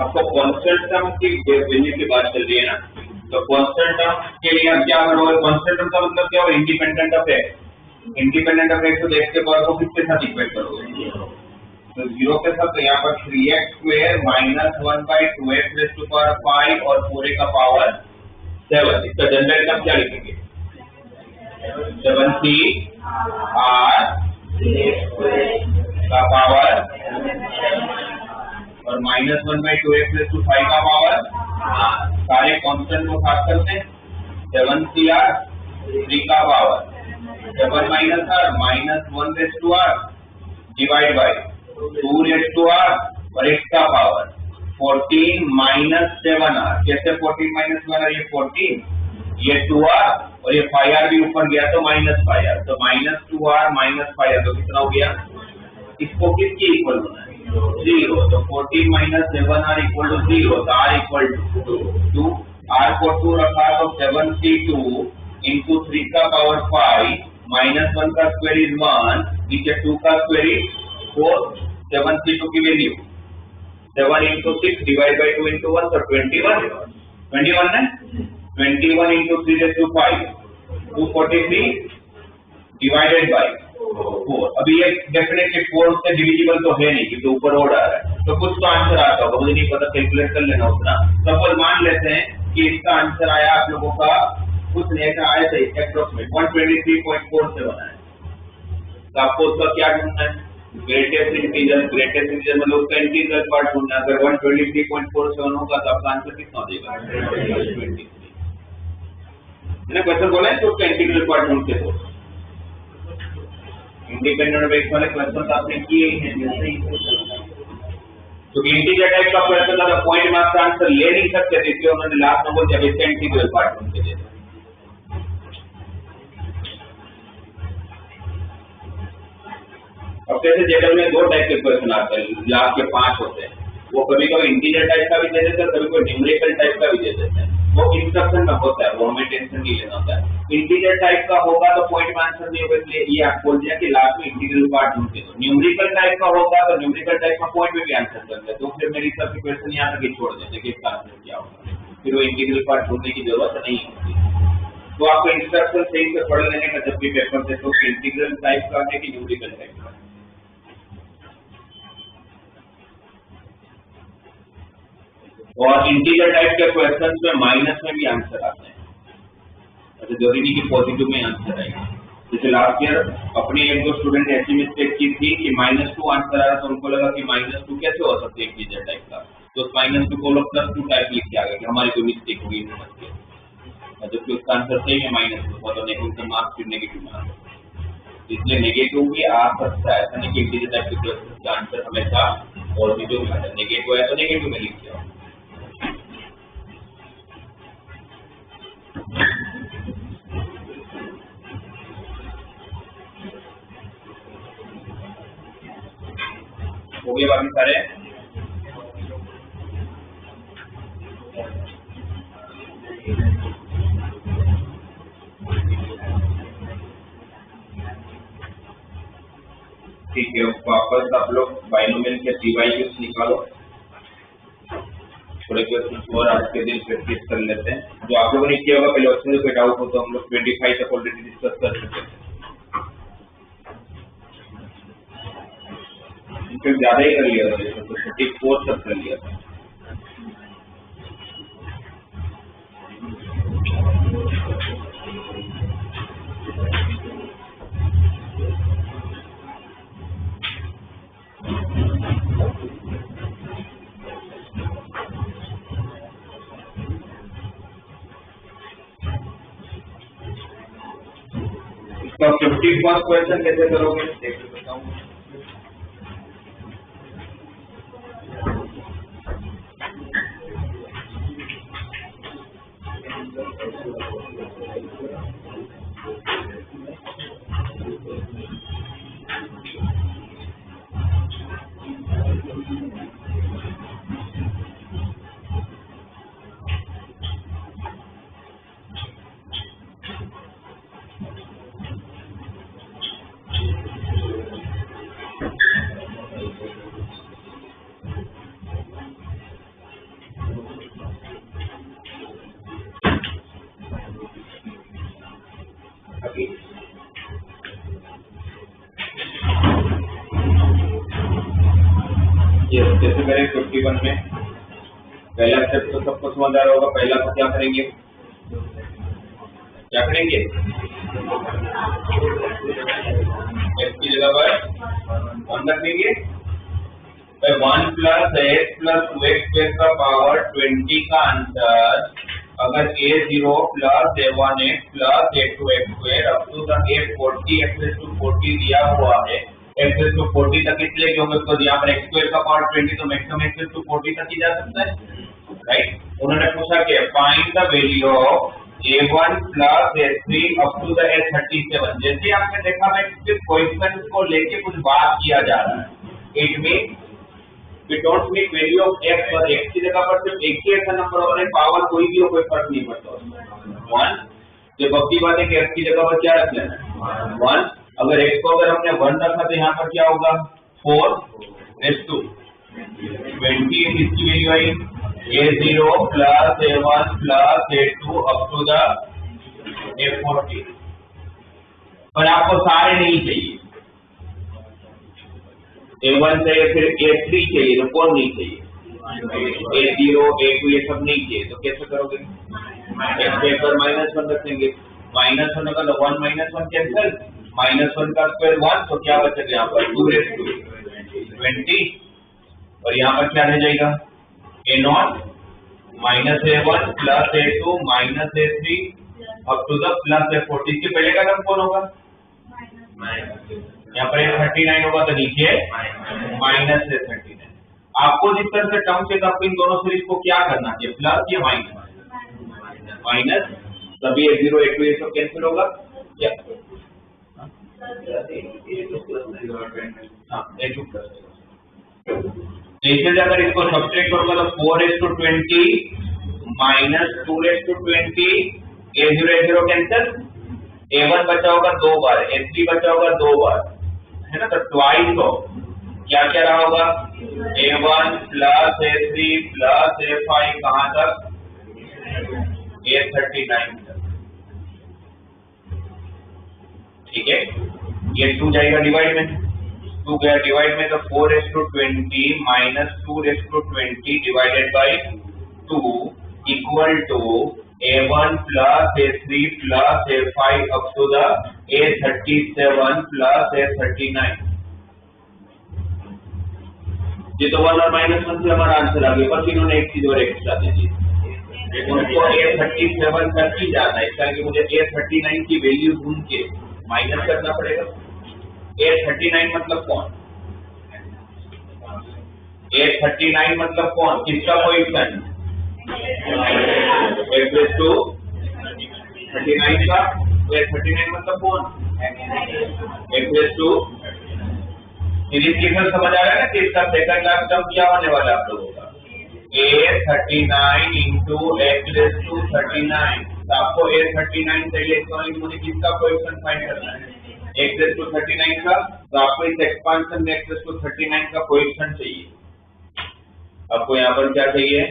आपको कांस्टेंट टर्म की वैल्यू की बात चल रही है ना, तो कांस्टेंट टर्म के लिए आप क्या करोगे, कांस्टेंट टर्म का मतलब क्या होगा independent of x. Independent of x तो एक्स के पावर को किसके साथ इक्वेट करोगे, तो 0 के साथ। तो यहाँ पर 3x² - 1/2x⁵ और पूरे का पावर 7। इसका जनरल टर्म क्या लिखेंगे 7c r का पावर और -1/2x⁵ का पावर, सारे कांस्टेंट को साथ करते हैं, 7cr 3 का power, 7 minus r -1/r divide by 2/r और x का पावर 14 -7r। कैसे 14 -7r? ये 14, ये 2r और ये 5r भी ऊपर गया तो -5r, तो -2r -5r तो कितना हो गया? इसको किसके इक्वल होना है? 0। तो 14 -7r इक्वल टू 0, तो r इक्वल टू 2, r को 2 रखा तो 7c2 इंटू 3 का पावर 5 -1 का स्क्वायर इज 1, नीचे 2 का स्क्वायर इज 4, 7c2 की value 7 into 6 divide by 2 into 1, तो 21 है, 21 इंटू 3/5 243 डिवाइडेड बाई 4। अभी ये डेफिनेटली 4 से डिविजिबल तो है नहीं क्योंकि ऊपर ओड आ रहा है, तो कुछ तो आंसर आता होगा, मुझे नहीं पता, कैलकुलेट कर लेना उतना। सपोज मान लेते हैं कि इसका आंसर आया आप लोगों का कुछ नहीं आया था, अप्रोक्सीमेट 123.47 आया। तो आपको उसका क्या ढूंढना है? ग्रेटेस्ट इंटीजर मतलब उसका इंटीजर पार्ट ढूंढना है। अगर 123.47 होगा तो आपका आंसर कितना हो जाएगा? 23। मैंने क्वेश्चन बोला है तो उसका इंटीग्रल पार्ट ढूंढ के दो। इंडिपेंडेंट वेक्स वाले क्वेश्चन आपने किए हैं, तो इंटीजर टाइप का क्वेश्चन था, पॉइंट मार्क्स का आंसर ले नहीं सकते थे, इसलिए उन्होंने लास्ट नंबर जब इसका इंटीग्रल पार्ट ढूंढ के दिया। अब कैसे जेडल में 2 टाइप के क्वेश्चन आते हैं, लास्ट के 5 होते हैं, वो कभी कभी इंटीजर टाइप का भी दे देते हैं, कभी कोई न्यूमेरिकल टाइप का भी दे देते हैं। वो इंस्ट्रक्शन में होता है, वो हमें टेंशन नहीं लेना होता है। इंटीजर टाइप का होगा तो पॉइंट में आंसर नहीं होगा, इसलिए ये आप बोल दिया कि लास्ट में इंटीग्रल पार्ट ढूंढ के दो। न्यूमेरिकल टाइप का होगा तो न्यूमेरिकल टाइप का पॉइंट में भी आंसर कर दे, तो फिर मेरी सबसे क्वेश्चन यहाँ तक ही छोड़ देते कि इसका आंसर क्या होगा, फिर वो इंटीग्रल पार्ट ढूंढने की जरूरत नहीं होती। तो आपको इंस्ट्रक्शन सही से पढ़ लेने का जब भी पेपर दे, तो इंटीग्रल टाइप का है कि न्यूमेरिकल टाइप का। और इंटीजर टाइप के क्वेश्चंस में माइनस में भी आंसर आते हैं, अच्छा जरूरी नहीं कि पॉजिटिव में आंसर आएगा। जैसे लास्ट ईयर अपने 1-2 स्टूडेंट ऐसी मिस्टेक की थी कि -2 आंसर आ रहा, तो उनको लगा कि -2 कैसे हो सकते हैं इंटीजर टाइप का, तो -2 को लोग +2 टाइप लिख के आ गए कि हमारी कोई मिस्टेक हुई समझ के, जबकि उसका आंसर सही है -2 तो नेगेटिव मार्क्स फिर नेगेटिव मार्क्स, इसलिए नेगेटिव भी आ सकता है। ऐसा नहीं कि इंटीजर टाइप के क्वेश्चन का आंसर हमेशा पॉजिटिव में आता है, नेगेटिव है तो नेगेटिव में लिख के आओ। हो गए बाकी सारे? ठीक है, वापस आप लोग बाइनोमियल के पीवाईक्यूज निकालो, थोड़े क्वेश्चन और आज के दिन प्रैक्टिस कर लेते हैं। जो आप लोगों ने किया होगा पहले, उसमें कोई डाउट हो तो हम लोग 25 तक ऑलरेडी डिस्कस कर चुके थे, फिर ज्यादा ही कर लिया था, तो 34 तक कर लिया था। इसका 51st क्वेश्चन कैसे करोगे देख सकता हूँ। जैसे मेरे 51 में पहला स्टेप तो सबको समझ आ रहा होगा। पहला तो क्या करेंगे, x की जगह पर 1 रख देंगे, 1 plus x plus 2x square का पावर 20 का आंसर अगर a0 plus a1x plus a2x square up to the a40 x⁴ दिया हुआ है, x⁴ तक इसलिए क्योंकि तो यहाँ पर x स्क्वायर का पावर 20 तो मैक्सिमम x⁴ तक ही जा सकता है, राइट। उन्होंने पूछा कि find the value of a1 plus a3 up to the a37। जैसे आपने देखा मैं क्वेश्चन को लेके कुछ बात किया जा रहा है, it mean we don't need value of x और x की जगह पर सिर्फ एक ही ऐसा नंबर होगा, पावर कोई भी हो कोई फर्क नहीं पड़ता। 1 जब अब की बात है कि x की जगह पर क्या रख लेना है 1, अगर x को अगर हमने 1 रखा तो यहाँ पर क्या होगा 4:20, इसकी वैल्यू आई a0 plus a1 plus a2 up to the a40। पर आपको सारे नहीं चाहिए, a1 चाहिए फिर a3 चाहिए, तो कौन नहीं चाहिए a0 a2 ये सब नहीं चाहिए, तो कैसे करोगे x के पर -1 रखेंगे, -1 होगा तो 1 -1 कैंसिल, -1 का स्क्वायर 1, तो क्या बचेगा यहाँ पर 2:20 और यहाँ पर क्या रह जाएगा a0 -a1 plus a2 minus a3 up to the plus a40। इसके पहले का टर्म कौन होगा यहाँ पर 39 होगा तो नीचे -39। आपको जिस तरह से टर्म से आपको इन दोनों सीरीज को क्या करना चाहिए प्लस या माइनस, तभी a0 a2 ये सब कैंसिल होगा क्या a2 प्लस। अगर इसको सब्ट्रैक्ट करूंगा तो 4:20 minus 2:20 a0 a0 cancel, a1 बचा होगा 2 बार, a3 बचा होगा 2 बार, है ना, तो ट्वाइस हो क्या क्या रहा होगा a1 plus a3 plus a5 कहां तक a39 तक, ठीक है। ये 2 जाएगा डिवाइड में, 2 गया डिवाइड में तो 4:20 minus 2:20 divided by 2 equal to a1 plus a3 plus a5 up to the a37 plus a39। ये तो 1 और -1 से हमारा आंसर आ गया, बस इन्होंने एक चीज और एक्स्ट्रा दे दी, उनको a37 तक ही जाना है, इसका कि मुझे a39 की वैल्यू ढूंढ के माइनस करना पड़ेगा। a39 मतलब कौन, a39 मतलब कौन, किसका कोएफिशिएंट x⁵39 का, तो a39 मतलब कौन x⁵, सीरीज की फिर समझ आ रहा है ना कि इसका सेकंड लास्ट टर्म क्या होने वाला है आप लोगों का a39 इंटू x⁵39। तो आपको a39 चाहिए, तो मुझे किसका कोएफिशिएंट फाइंड करना है x⁵39 का, तो आपको इस एक्सपांशन में x⁵39 का कोएफिशिएंट चाहिए। आपको यहाँ पर क्या चाहिए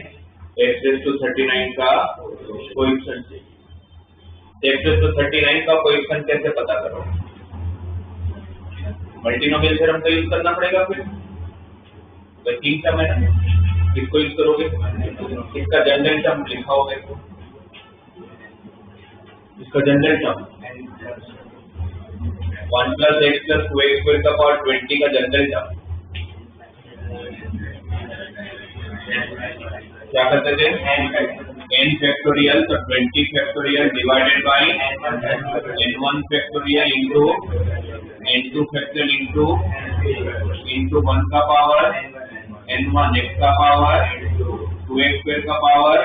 x⁵39 का कोएफिशिएंट चाहिए। x⁵39 का कोएफिशिएंट कैसे पता करोगे, मल्टीनोमियल थ्योरम का यूज करना पड़ेगा, फिर तो 3 टर्म है ना, किसको यूज करोगे, इसका जनरल टर्म लिखा होगा, इसका general term 1 plus x plus 2x square का पावर 20 का जनरल टर्म क्या करते थे n फैक्टोरियल, तो 20 factorial divided bye n1 factorial into n2 factorial into 1 का पावर n1 x का पावर 2x स्क्वायर का पावर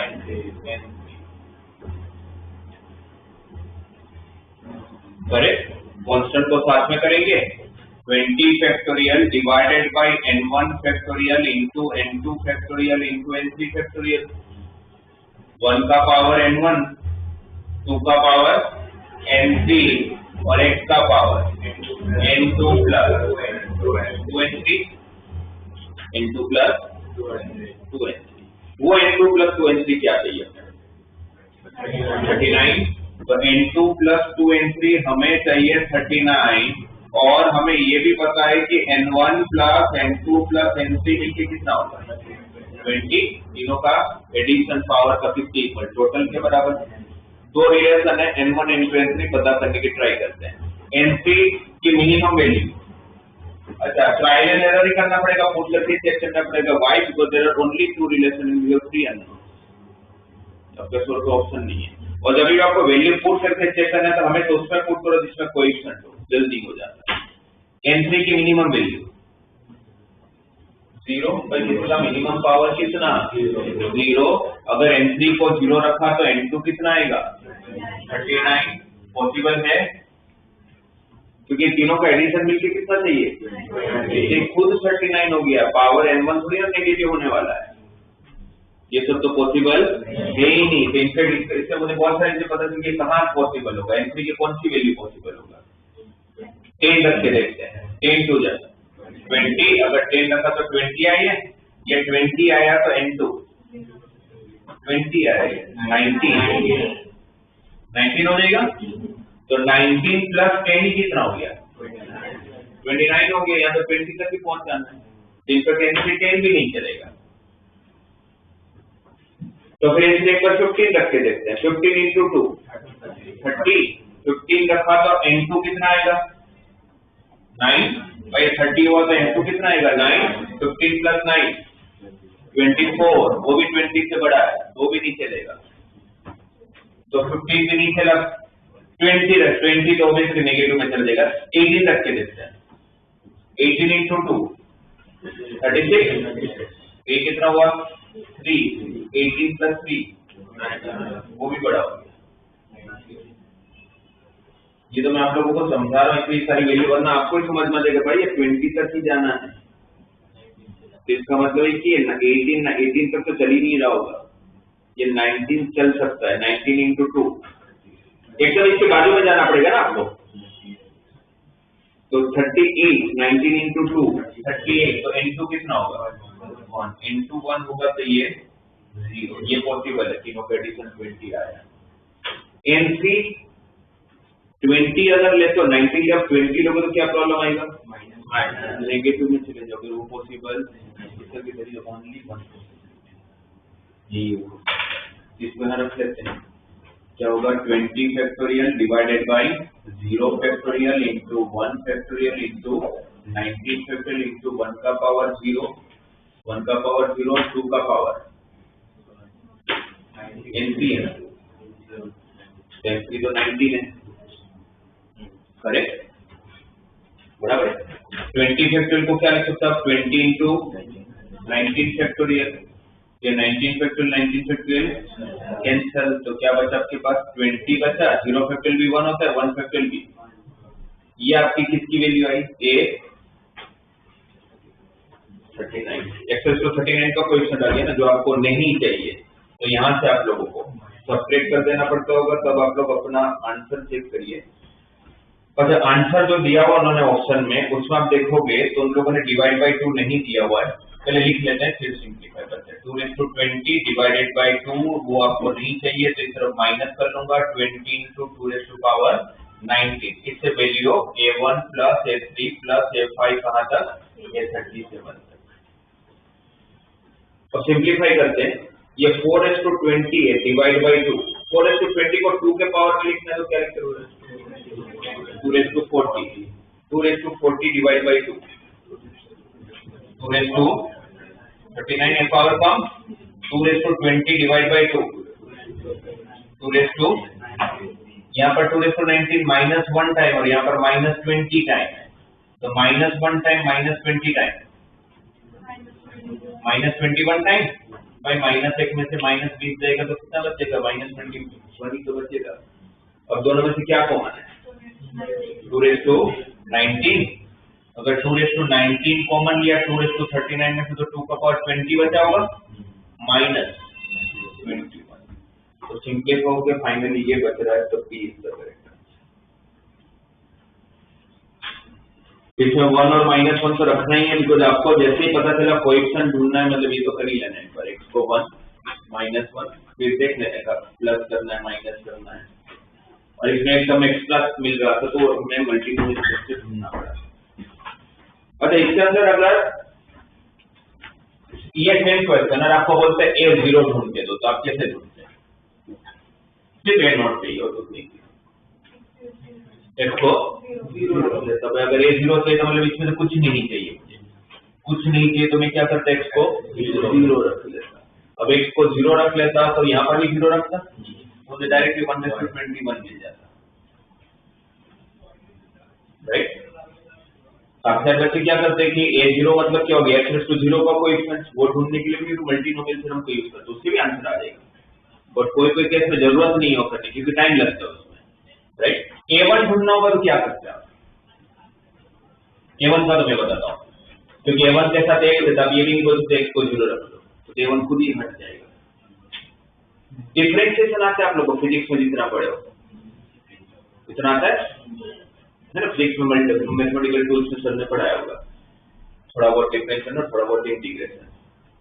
करेक्ट। कांस्टेंट को साथ में करेंगे 20 factorial divided bye n1 factorial into n2 factorial into n3 factorial, 1 का power n1, 2 का power n3 और x का power n2 plus 2n3 n2 plus 2n3। वो n2 प्लस 2n3 क्या चाहिए 39, तो n2 प्लस 2n3 हमें चाहिए 39, और हमें ये भी पता है कि n1 plus n2 plus n3 मिलके कितना होता है 20, तीनों का एडिशन पावर का 50 इक्वल टोटल के बराबर। दो रिलेशन है n1 n2 n3 पता करने की ट्राई करते हैं। n3 की मिनिमम वैल्यू अच्छा, ट्रायल एंड एरर ही करना पड़ेगा, पुट करके चेक करना पड़ेगा why, because there are only two relation in your three unknown, आपके सोर्स का ऑप्शन नहीं है। और जब भी आपको वैल्यू पुट करके चेक करना है तो हमें तो उसमें पुट करो जिसमें कोएफिशिएंट हो, जल्दी हो जाता है। n3 की मिनिमम वैल्यू 0, भाई कितना मिनिमम पावर कितना 0, अगर n3 को 0 रखा तो n2 कितना आएगा 39, पॉसिबल है क्योंकि तीनों का एडिशन मिलके कितना चाहिए, ये खुद 39 हो गया, पावर n1 थोड़ी ना नेगेटिव होने वाला है, ये सब तो पॉसिबल है ही नहीं। तो इनफैक्ट इससे मुझे बहुत सारी चीजें पता चली कि कहाँ पॉसिबल होगा, n3 की कौन सी वैल्यू पॉसिबल होगा, 10 रख के देखते हैं, 10 टू 20, अगर 10 रखा तो 20 आई है, या 20 आया तो n2 20 आया 19 हो जाएगा, तो 19 प्लस 10 ही कितना हो गया 29 हो गया, यहाँ तो 20 तक ही पहुंच जाना है, जिनका 10 से 10 भी नहीं चलेगा। तो फिर इसमें एक बार 15 रख के देखते हैं, 15 इंटू 2 30, 15 रखा तो n2 कितना आएगा 9, भाई 30 हुआ तो n2 कितना आएगा 9, 15 प्लस 9 24, वो भी 20 से बड़ा है, वो भी नहीं चलेगा, तो 15 भी नहीं चला, 20 तो ऑब्वियसली नेगेटिव में चल जाएगा। 18 रख के देखते हैं, 18 इंटू 2 36, ये कितना हुआ 3, 18 प्लस 3 वो भी बड़ा हो गया। ये तो मैं आप लोगों को समझा रहा हूँ इतनी सारी वैल्यू, वरना आपको ही समझ में आएगा भाई ये 20 तक ही जाना है, तो इसका मतलब है कि 18 तक तो चल ही नहीं रहा होगा, ये 19 चल सकता है, 19 इंटू 2 एकदम इसके बाजू में जाना पड़ेगा ना आपको, तो 38, 19 इंटू 2 38, तो n2 कितना होगा 1, n2 1 होगा तो ये 0, ये पॉसिबल है, तीनों का एडिशन 20 आया। n3 20 अगर ले तो 19 जब 20 लोगे तो क्या प्रॉब्लम आएगा नेगेटिव में चले जाओगे, वो पॉसिबल ओनली 1, इसमें रख लेते हैं, क्या होगा 20 factorial divided bye 0 factorial into 1 factorial into 19 factorial into 1 का पावर 0, 1 का पावर 0 और 2 का पावर n3 है, n3 तो 19 है, करेक्ट बराबर। 20 फैक्टोरियल को क्या लिख सकता है 20 इंटू 19 फैक्टोरियल, ये 19 फैक्टोरियल कैंसिल, तो क्या बचा आपके पास 20 बचा, 0 फैक्टोरियल भी 1 होता है, 1 फैक्टोरियल भी, ये आपकी किसकी वैल्यू आई a 39, एक्सेस टू 39 का कोएफिशिएंट आ गया ना जो आपको नहीं चाहिए, तो यहाँ से आप लोगों को सब्ट्रैक्ट कर देना पड़ता होगा, तब आप लोग अपना आंसर चेक करिए। अच्छा, आंसर जो दिया हुआ उन्होंने ऑप्शन में, उसमें आप देखोगे तो उन लोगों ने डिवाइड बाय 2 नहीं दिया हुआ है, पहले लिख लेते हैं फिर सिंपलीफाई करते हैं। 2/20 डिवाइडेड बाय 2 वो आपको नहीं चाहिए तो इस तरफ माइनस कर लूंगा, 20 इंटू 2⁻19, इससे value a1 plus a3 plus a5 कहाँ तक a37 तक। तो सिंपलीफाई करते हैं, ये 4/20 है डिवाइड बाय 2, 4/20 को 2 के पावर में लिखना है तो क्या लिखते हो 2/40, 2/40 डिवाइड बाय 2, 2/39 है पावर कम, 2/20 डिवाइड बाय 2, 2 यहाँ पर 2/19 -1 टाइम और यहाँ पर -20 टाइम है, तो -1 टाइम -20 टाइम -21 टाइम भाई, -1 में से -20 जाएगा तो कितना बचेगा -21 तो बचेगा, और दोनों में से क्या कॉमन है 2/19, अगर 2/19 कॉमन लिया 2/39 में से तो 2 का पावर 20 बचा होगा -21, तो सिंपली कहोगे फाइनली ये बच रहा है, तो बी इज द करेक्ट। इसमें 1 और -1 तो रखना ही है, बिकॉज आपको जैसे ही पता चला कोएफिशिएंट ढूंढना है, मतलब ये तो कर ही लेना है एक बार, x को 1 -1 फिर देख लेने का प्लस करना है माइनस करना है, और इसमें एकदम x प्लस मिल रहा था तो हमें मल्टीपल से ढूंढना पड़ा। अच्छा, इसके अंदर अगर ये सेम क्वेश्चन अगर आपको बोलते हैं a0 ढूंढ के दो, तो आप कैसे ढूंढते हैं, सिर्फ a0 चाहिए और कुछ नहीं, x को 0 रख लेता हूँ। अगर ये 0 चाहिए तो मतलब इसमें से कुछ नहीं चाहिए मुझे, कुछ नहीं चाहिए तो मैं क्या करता x को 0 रख लेता। अब x को 0 रख लेता तो यहाँ पर भी 0 रखता, मुझे डायरेक्टली 1/21 मिल जाता, राइट। साक्षात व्यक्ति क्या करते हैं कि a0 मतलब क्या हो गया, x/0 का कोएफिशिएंट, वो ढूंढने के लिए भी मल्टीनोमियल थ्योरम को यूज करते हैं, उससे भी आंसर आ जाएगा। बट कोई कोई केस में जरूरत नहीं हो करने क्योंकि टाइम लगता है उसमें, राइट। a1 ढूंढना होगा तो क्या करते हैं आप, a1 का तो मैं बताता हूँ, क्योंकि a1 के साथ एक देता, ये भी नहीं बोलते x को 0 रख लो तो a1 खुद ही हट जाएगा। डिफरेंशिएशन आता है आप लोग को फिजिक्स में जितना पढ़े हो इतना आता है ना, फिजिक्स में मैथमेटिकल टूल्स में सर ने पढ़ाया होगा, थोड़ा बहुत डिफरेंशिएशन और थोड़ा बहुत इंटीग्रेशन।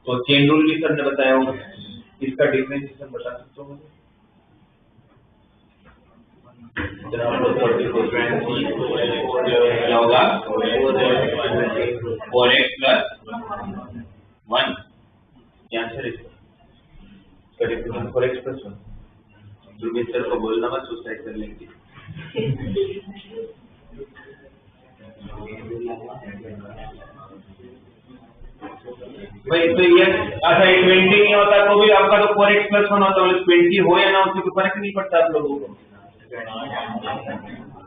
तो चेन रूल भी सर ने बताया होगा, इसका डिफरेंशिएशन बता सकते हो मुझे? क्या होगा 4x + 1, क्या आंसर है इसका डिफरेंशिएशन 4x + 1। ध्रुवीन सर को बोलना मत, सुसाइड कर लेंगे। भाई तो ये अच्छा 20 नहीं होता तो भी आपका तो 4x + 1 होता है, 20 हो या ना उससे कोई फर्क नहीं पड़ता आप लोगों को।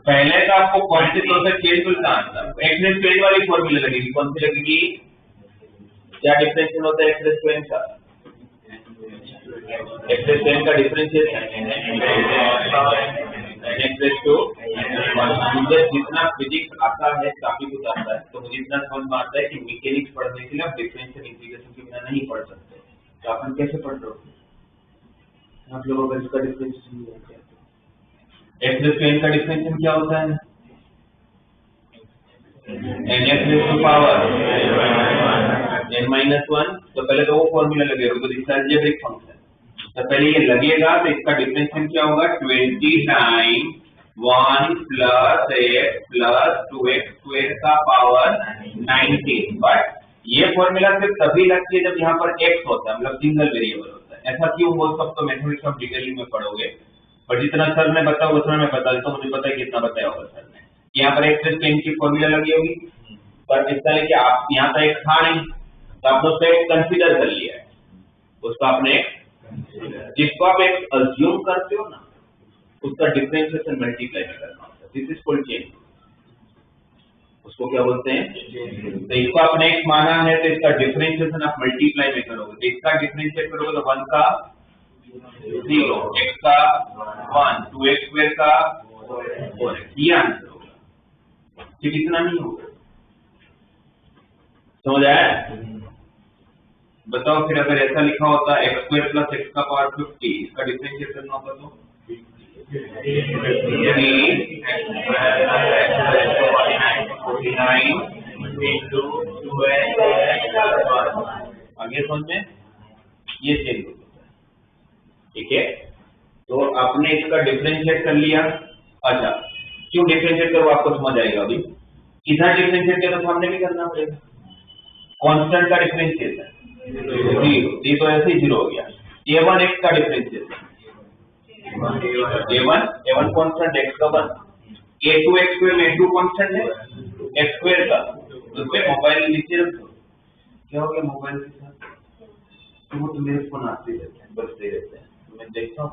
पहले तो आपको क्वांटिटी से चेंज मिलता है, x² वाली फॉर्मूला लगेगी, कौन सी लगेगी, क्या डिफरेंशिएशन होता है x² का, x² का डिफरेंशिएशन मुझे जितना फिजिक्स आता है काफी कुछ आता है, तो मुझे इतना समझ में आता है कि मैकेनिक्स पढ़ने के लिए आप डिफरेंशियल इंटीग्रेशन के बिना नहीं पढ़ सकते। तो अपन कैसे पढ़ रहे हो आप लोगों को, इसका डिफरेंशिएशन x² का डिफरेंशिएशन क्या होता है, n/(n-1)। तो पहले तो वो फॉर्मूला लगेगा, तो इसका अलजेब्रिक फंक्शन, तो पहले ये लगेगा तो इसका डिफरेंशिएशन क्या होगा, 20 टाइम 1 + x + 2x² का पावर 19। बट ये फॉर्मूला सिर्फ तभी लगती है जब यहाँ पर x होता है, मतलब सिंगल वेरिएबल होता है। ऐसा क्यों, वो सब तो मैथमेटिक्स ऑफ डिटेल में पढ़ोगे, पर जितना सर ने बताया उतना मैं बता देता हूँ, मुझे पता है कितना बताया होगा सर ने। यहाँ पर x² की फॉर्मूला लगी होगी, पर इस तरह कि आप यहाँ पर एक था नहीं तो आपने उसको एक कंसीडर कर लिया है, उसको आपने जिसको आप एक अज्यूम करते हो ना उसका डिफरेंशिएशन मल्टीप्लाई करना होता है, दिस इज कॉल्ड चेन, उसको क्या बोलते हैं। तो इसको आपने x माना है तो इसका डिफरेंशिएशन आप मल्टीप्लाई में करोगे, तो इसका डिफरेंशिएट करोगे तो 1 का 0, x का 1, 2x² का 4x, ये आंसर होगा, ठीक। इतना नहीं होगा, समझ आया? बताओ फिर अगर ऐसा लिखा होता x² + x का पावर 50, इसका डिफरेंशिएट करना होता तो आगे समझ में ये चेंज होता है, ठीक है। तो आपने इसका डिफरेंशिएट कर लिया। अच्छा क्यों डिफरेंशिएट करो आपको समझ आएगा, अभी इधर डिफरेंशिएट किया तो सामने भी करना पड़ेगा, कांस्टेंट का डिफरेंशिएशन 0, तो ऐसे ही 0 हो गया। a1 x का डिफरेंशिएशन a1 कांस्टेंट x का 1, a2 x² में a2 कांस्टेंट है x² का, उसमें मोबाइल नीचे रख दो, क्या हो गया मोबाइल के साथ, तो मेरे फोन आते रहते हैं, बजते रहते हैं, तो मैं देखता हूँ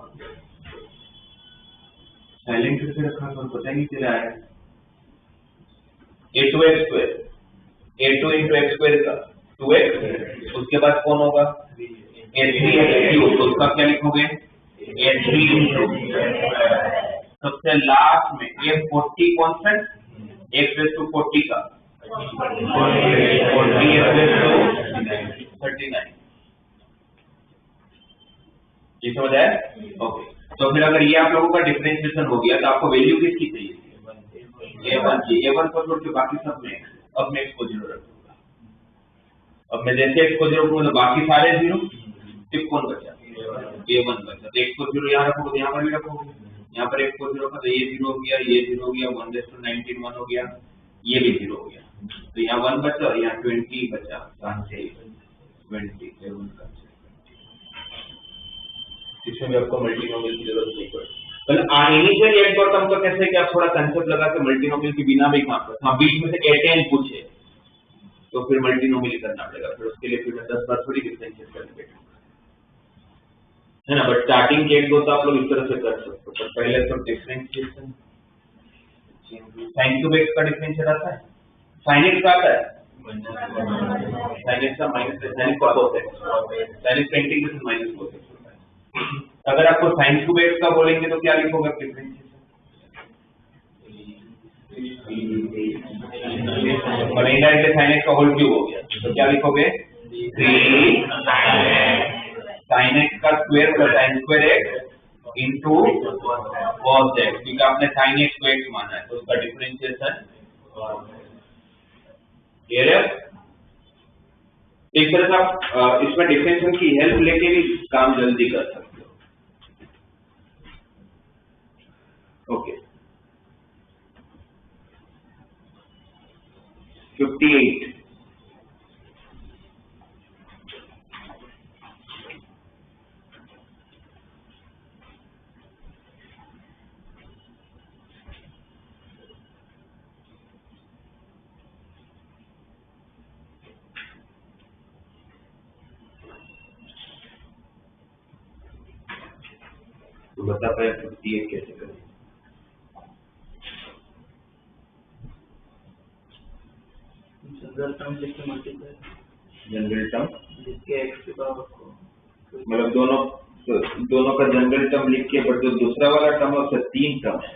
साइलेंट करके रखा तो पता ही नहीं चला है। a2 x², a2 × x² का 2x, उसके बाद कौन होगा a3 x3, तो उसका क्या लिखोगे a3 सबसे लास्ट में a40 कांस्टेंट x⁴ का 40x⁴39, ये समझ आया? ओके, तो फिर अगर ये आप लोगों का डिफरेंशिएशन हो गया तो आपको वैल्यू किसकी चाहिए, a1 की। a1 को छोड़ के बाकी सब में अब मैं x को 0 रखूंगा, अब मैं जैसे x को 0 रखूंगा तो बाकी सारे 0, सिर्फ कौन बचा a1 बचा, तो x को 0 यहाँ रखोगे तो यहाँ पर भी रखोगे, यहाँ पर x को 0 का तो ये 0 हो गया, ये 0 हो गया, 1/19 1 हो गया, ये भी 0 हो गया, तो यहाँ 1 बचा और यहाँ 20 बचा, 20 इसमें भी आपको मल्टीनोमियल की जरूरत नहीं पड़ती। इनिशियल एक दो टर्म तो कैसे कि आप थोड़ा कंसेप्ट लगा के मल्टीनोमियल के बिना भी काम करते हैं। बीच में से A10 पूछे तो फिर मल्टीनोमियल करना पड़ेगा, फिर उसके लिए फिर 10 बार थोड़ी डिफरेंशिएट करके है ना। बट स्टार्टिंग के एक दो तो आप लोग इस तरह से कर सकते हो। पर पहले तो डिफरेंशिएशन sin क्यूब x का डिफरेंशिएट आता है, sin x का आता है, sin x का माइनस है, sin का cos x, sin x का इंटीग्रेशन माइनस cos x होता है। अगर आपको sin क्यूब x का बोलेंगे तो क्या लिखोगे डिफरेंशिएशन? और इनडायरेक्टली sin x का होल क्यूब हो गया तो क्या लिखोगे? 3 sin x का square plus sin square x into cos x, क्योंकि आपने sin x को x माना है तो उसका डिफरेंशिएशन क्लियर है। एक तरह से आप इसमें डिफरेंशिएशन की हेल्प लेके भी काम जल्दी कर सकते हो। ओके 58 तो बता पाए 58 कैसे करें? जनरल टर्म लिख के मल्टीप्लाई, जनरल टर्म जिसके x के पावर को मतलब दोनों का जनरल टर्म लिख के, बट जो दूसरा वाला टर्म है उसका 3 टर्म है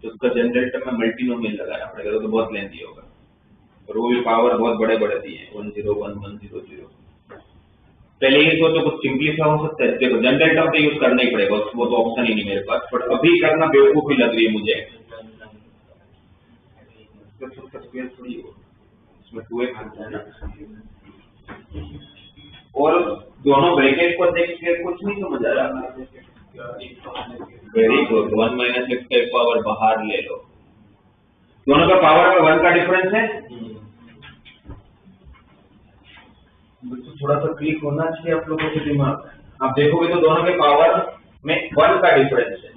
तो उसका जनरल टर्म में मल्टीनोमियल लगाना पड़ेगा तो बहुत लेंथी होगा और वो भी पावर बहुत बड़े बड़े दिए हैं 101 100। पहले ये सोचो कुछ सिंपलीफाई हो सकता है। देखो जनरल टर्म तो यूज करना ही पड़ेगा, वो तो ऑप्शन ही नहीं मेरे पास, बट अभी करना बेवकूफी लग रही है मुझे। इसमें 2x आता है ना, और दोनों ब्रैकेट को देख के कुछ नहीं समझ आ रहा। वेरी गुड, 1 माइनस x का पावर बाहर ले लो, दोनों का पावर में 1 का डिफरेंस है तो थोड़ा सा क्लिक होना चाहिए आप लोगों के दिमाग। आप देखोगे तो दोनों के पावर में 1 का डिफरेंस है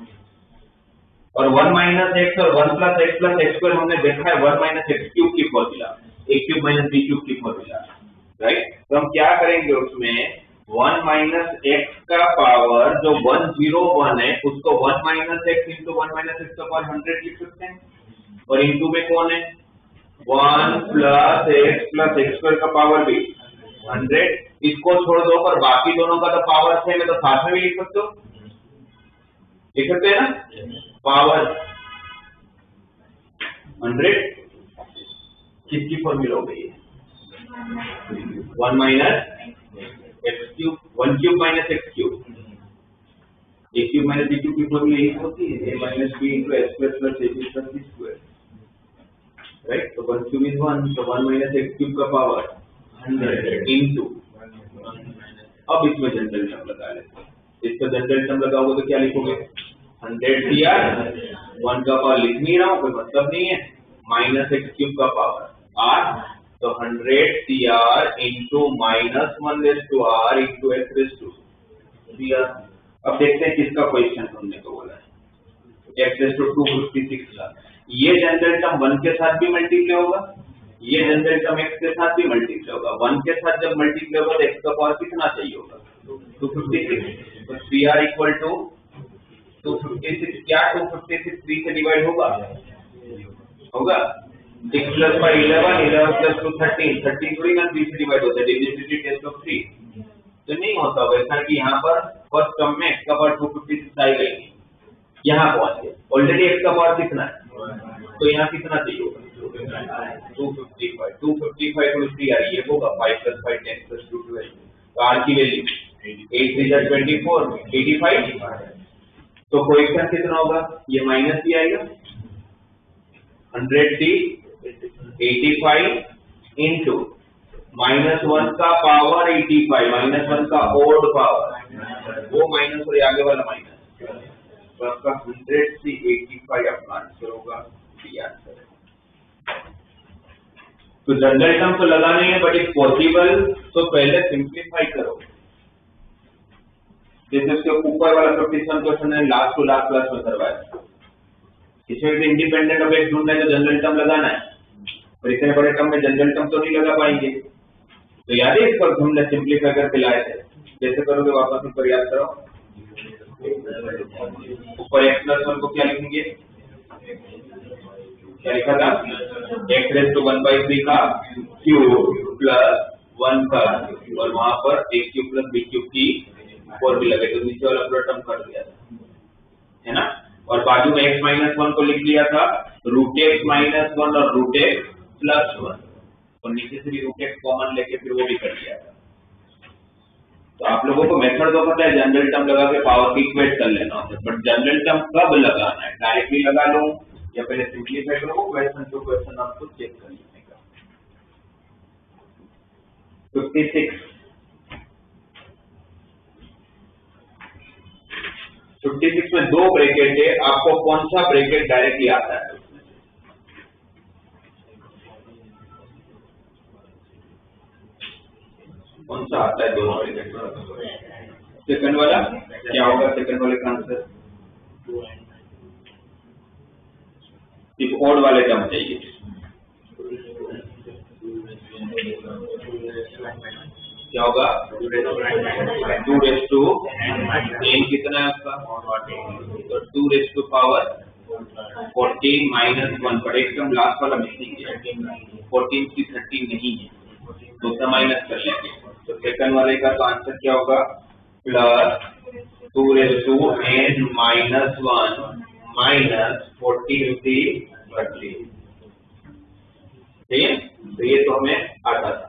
और 1 माइनस एक्स और 1 प्लस एक्स स्क्वायर हमने देखा है 1 माइनस एक्स क्यूब की फॉर्मूला, ए क्यूब माइनस बी क्यूब की फॉर्मूला, राइट। तो हम क्या करेंगे उसमें 1 माइनस एक्स का पावर जो 101 है उसको 1 minus x into 1 minus x का पावर 100 लिख सकते हैं और इंटू में कौन है 1 प्लस एक्स स्क्वायर का पावर भी 100। इसको छोड़ दो पर बाकी दोनों का तो पावर सेम है तो साथ में भी लिख सकते हो, लिख सकते हैं ना। पावर 100 किसकी फॉर्मूला हो गई है 1 minus x cube, 1 cube minus x cube, a cube minus b cube की फॉर्मूला यही होती है a minus b into x square plus a cube plus b square, right. तो 1 क्यूब इज 1, तो 1 माइनस एक्स क्यूब का power 100 into, अब इसमें general term लगा लेते हैं। इसका जनरल टर्म लगाओगे तो क्या लिखोगे 100 CR, 1 का पावर लिख नहीं रहा हूं कोई मतलब नहीं है, माइनस एक्स क्यूब का पावर r, तो 100 CR into minus 1 raise to r into x raise to CR। अब देखते हैं किसका क्वेश्चन हमने को बोला है x रेज़ टू 256 का। ये जनरल टर्म 1 के साथ भी मल्टीप्लाई होगा, ये जनरल टर्म x के साथ भी मल्टीप्लाई होगा। 1 के साथ जब मल्टीप्लाई होगा तो x का पावर कितना चाहिए होगा 256, तो 3r इक्वल टू 256, क्या 256 3 से डिवाइड होगा 6 प्लस 5 11, 11 प्लस 2 13, 13 थोड़ी ना 3 से डिवाइड होता है, डिविजिबिलिटी टेस्ट ऑफ 3 तो नहीं होता वैसा कि यहाँ पर फर्स्ट टर्म में x का पावर 256 आएगा ही, यहाँ पहुंच गए ऑलरेडी x का पावर कितना है तो यहाँ कितना चाहिए होगा 255 टू 3r ये होगा 5 प्लस 5 10 प्लस 2 12, तो r की वैल्यू 8 3 24 85, तो कोएफिशिएंट कितना होगा ये माइनस ही आएगा 100t 85 इंटू -1 का पावर 85, -1 का ओड पावर वो माइनस और आगे वाला माइनस, तो आपका 100 से 85 अपना आंसर होगा डी आंसर। तो जनरल टर्म तो लगाना ही है बट इफ पॉसिबल तो पहले सिंप्लीफाई करो, जैसे उसके ऊपर वाला 57 क्वेश्चन है लास्ट टू लास्ट क्लास में करवाया, इसमें भी इंडिपेंडेंट ऑफ एक्स ढूंढना है तो जनरल टर्म लगाना है, और इतने बड़े टर्म में जनरल टर्म तो नहीं लगा पाएंगे। तो याद है इस वक्त हमने सिंप्लीफाई करके लाए थे, कैसे करोगे वापस ऊपर याद करो। ऊपर x+1 को क्या लिखेंगे, क्या लिखा था, x⁻⁴ का क्यूब प्लस 1 का, और वहां पर a³ + b³ की 4 भी लगे, तो नीचे वाला पूरा टर्म कर दिया था, है ना। और बाजू में x-1 को लिख लिया था √x-1 और √x+1, और नीचे से भी √x कॉमन लेके फिर वो भी कर दिया था। तो आप लोगों को मेथड तो पता है, जनरल टर्म लगा के पावर की इक्वेट कर लेना होता है, बट जनरल टर्म कब लगाना है, डायरेक्टली लगा लो या पहले सिंप्लीफाई करो, क्वेश्चन टू क्वेश्चन आपको चेक कर लेने का। 56 में 2 ब्रैकेट है, आपको कौन सा ब्रैकेट डायरेक्टली आता है, कौन सा आता है दोनों ब्रैकेट, सेकंड वाला क्या होगा, सेकंड वाले का आंसर सिर्फ ओड वाले टर्म चाहिए, क्या होगा 2n कितना है उसका, तो 2⁴ -1 पर एक टर्म लास्ट वाला मिसिंग है, 14 की 13 नहीं है, तो उसका माइनस कर लेंगे, तो सेकंड वाले का तो आंसर क्या होगा +2n - 1 - 14 की 13, ठीक है। तो ये तो हमें आता था,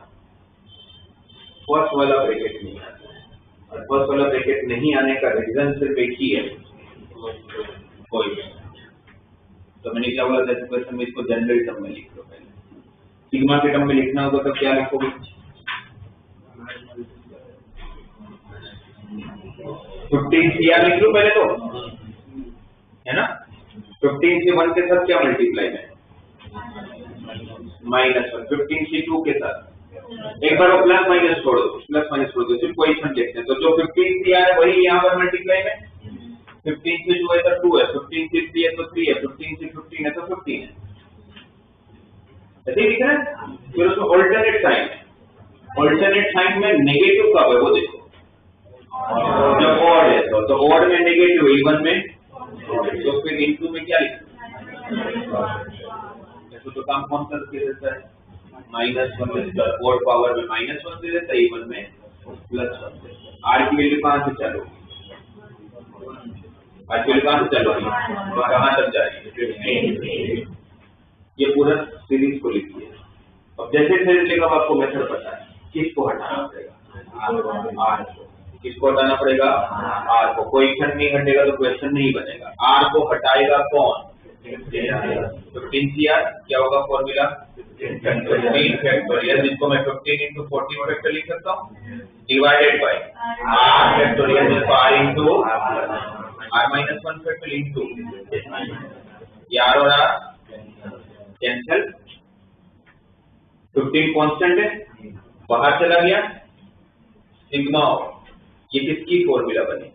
फर्स्ट वाला ब्रैकेट नहीं आता है, और फर्स्ट वाला ब्रैकेट नहीं आने का रीजन सिर्फ एक ही है, कोई तो मैंने क्या बोला था क्वेश्चन में, इसको जनरल टर्म में लिख लो, पहले सिग्मा के टर्म में लिखना होगा तो क्या लिखोगे, 15 CR लिख लो पहले तो, है ना। 15 से 1 के साथ क्या मल्टीप्लाई है, -1, 15 से 2 के साथ एक बार वो प्लस माइनस छोड़ दो, सिर्फ क्वेश्चन देखते हैं, तो जो 15 CR है वही यहाँ पर मल्टीप्लाई में, 15 से 2 है तो 2 है, 15 से 3 है तो 3 है, 15 से 15 है तो 15 है, ऐसे ही दिख रहा है। फिर उसमें ऑल्टरनेट साइन है, ऑल्टरनेट साइन में नेगेटिव कब है वो देखो, जब ऑड है तो ऑड में नेगेटिव, इवन में, तो फिर इनटू में क्या लिखना, तो काम कौन सा देता है, -1 देता है, ऑड पावर में -1 दे देता है, इवन में +1 देता है। आर की वैल्यू कहां से चालू, आर की वैल्यू कहां से चालू, कहां तक जा रही है, 15, ये पूरा सीरीज को लिखिए। अब जैसे सीरीज लिखा आपको मेथड पता है, किसको हटाना पड़ेगा, आर को, किसको हटाना पड़ेगा, आर को, क्वेश्चन नहीं हटेगा तो क्वेश्चन नहीं बनेगा, आर को हटाएगा कौन, 15 CR, क्या होगा फॉर्मूला 15 फैक्टोरियल, जिसको मैं 15 × 14 फैक्टर लिख सकता हूँ, डिवाइडेड बाय r फैक्टोरियल, जिसको r × r-1 फैक्टर इंटू, ये r और r कैंसिल, 15 कांस्टेंट है, बाहर चला गया, सिग्मा, ये किसकी फॉर्मूला बनी,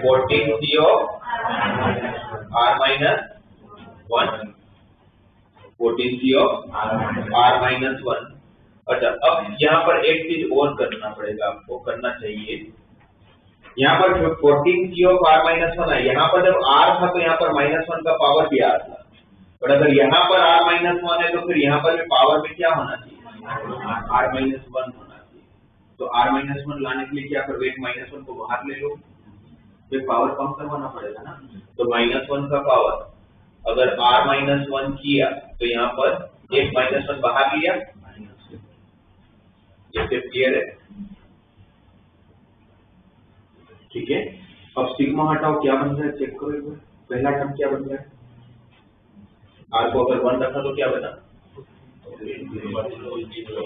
14C of r-1, 14C of r-1। अच्छा, अब यहाँ पर एक चीज और करना पड़ेगा, आपको करना चाहिए, यहाँ पर 14C of r-1 है, यहाँ पर जब r था तो यहाँ पर -1 का पावर भी r था, और अगर यहाँ पर r-1 है तो फिर यहाँ पर भी पावर में क्या होना चाहिए, r-1 होना चाहिए। तो r-1 लाने के लिए क्या करोगे, एक -1 को बाहर ले लो, फिर पावर कम करवाना पड़ेगा ना, तो -1 का पावर अगर r-1 किया तो यहाँ पर एक -1 बाहर लिया, ये क्लियर है, ठीक है। अब सिग्मा हटाओ, क्या बन रहा है चेक करो एक बार, पहला टर्म क्या बन रहा है, r को अगर 1 रखा तो क्या बना,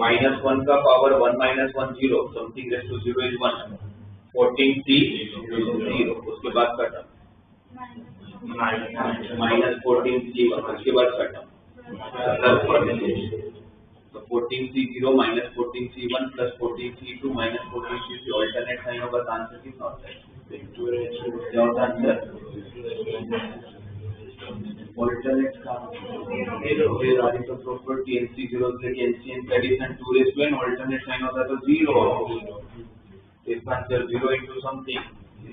-1 का power 1 - 1 0, something raise to 0 is 1, 14C 0, उसके बाद का टर्म -14C 1, उसके बाद का टर्म, तो 14C0 minus 14C1 plus 14C2 minus 14C3 alternate sign होगा तो आंसर कितना होता है? क्या होता है आंसर? ऑल्टरनेट का तो प्रॉपर्टी NC0 से NCN का addition 2 raised to n alternate sign होता है तो 0, इसका आंसर 0 into something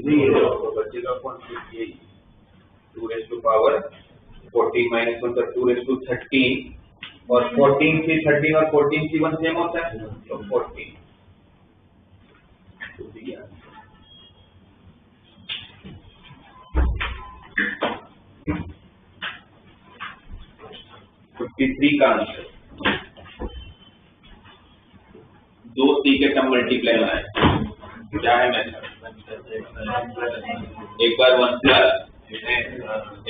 0, तो बचेगा कौन सी? 2 raised to power 14 minus 1 तो 2 raised to 13 और 14C13 और 14C1 सेम होता है तो 14 तो दिया 53 का आंसर 2 C के टर्म मल्टीप्लाई में आए क्या है मेथड? एक बार 1 plus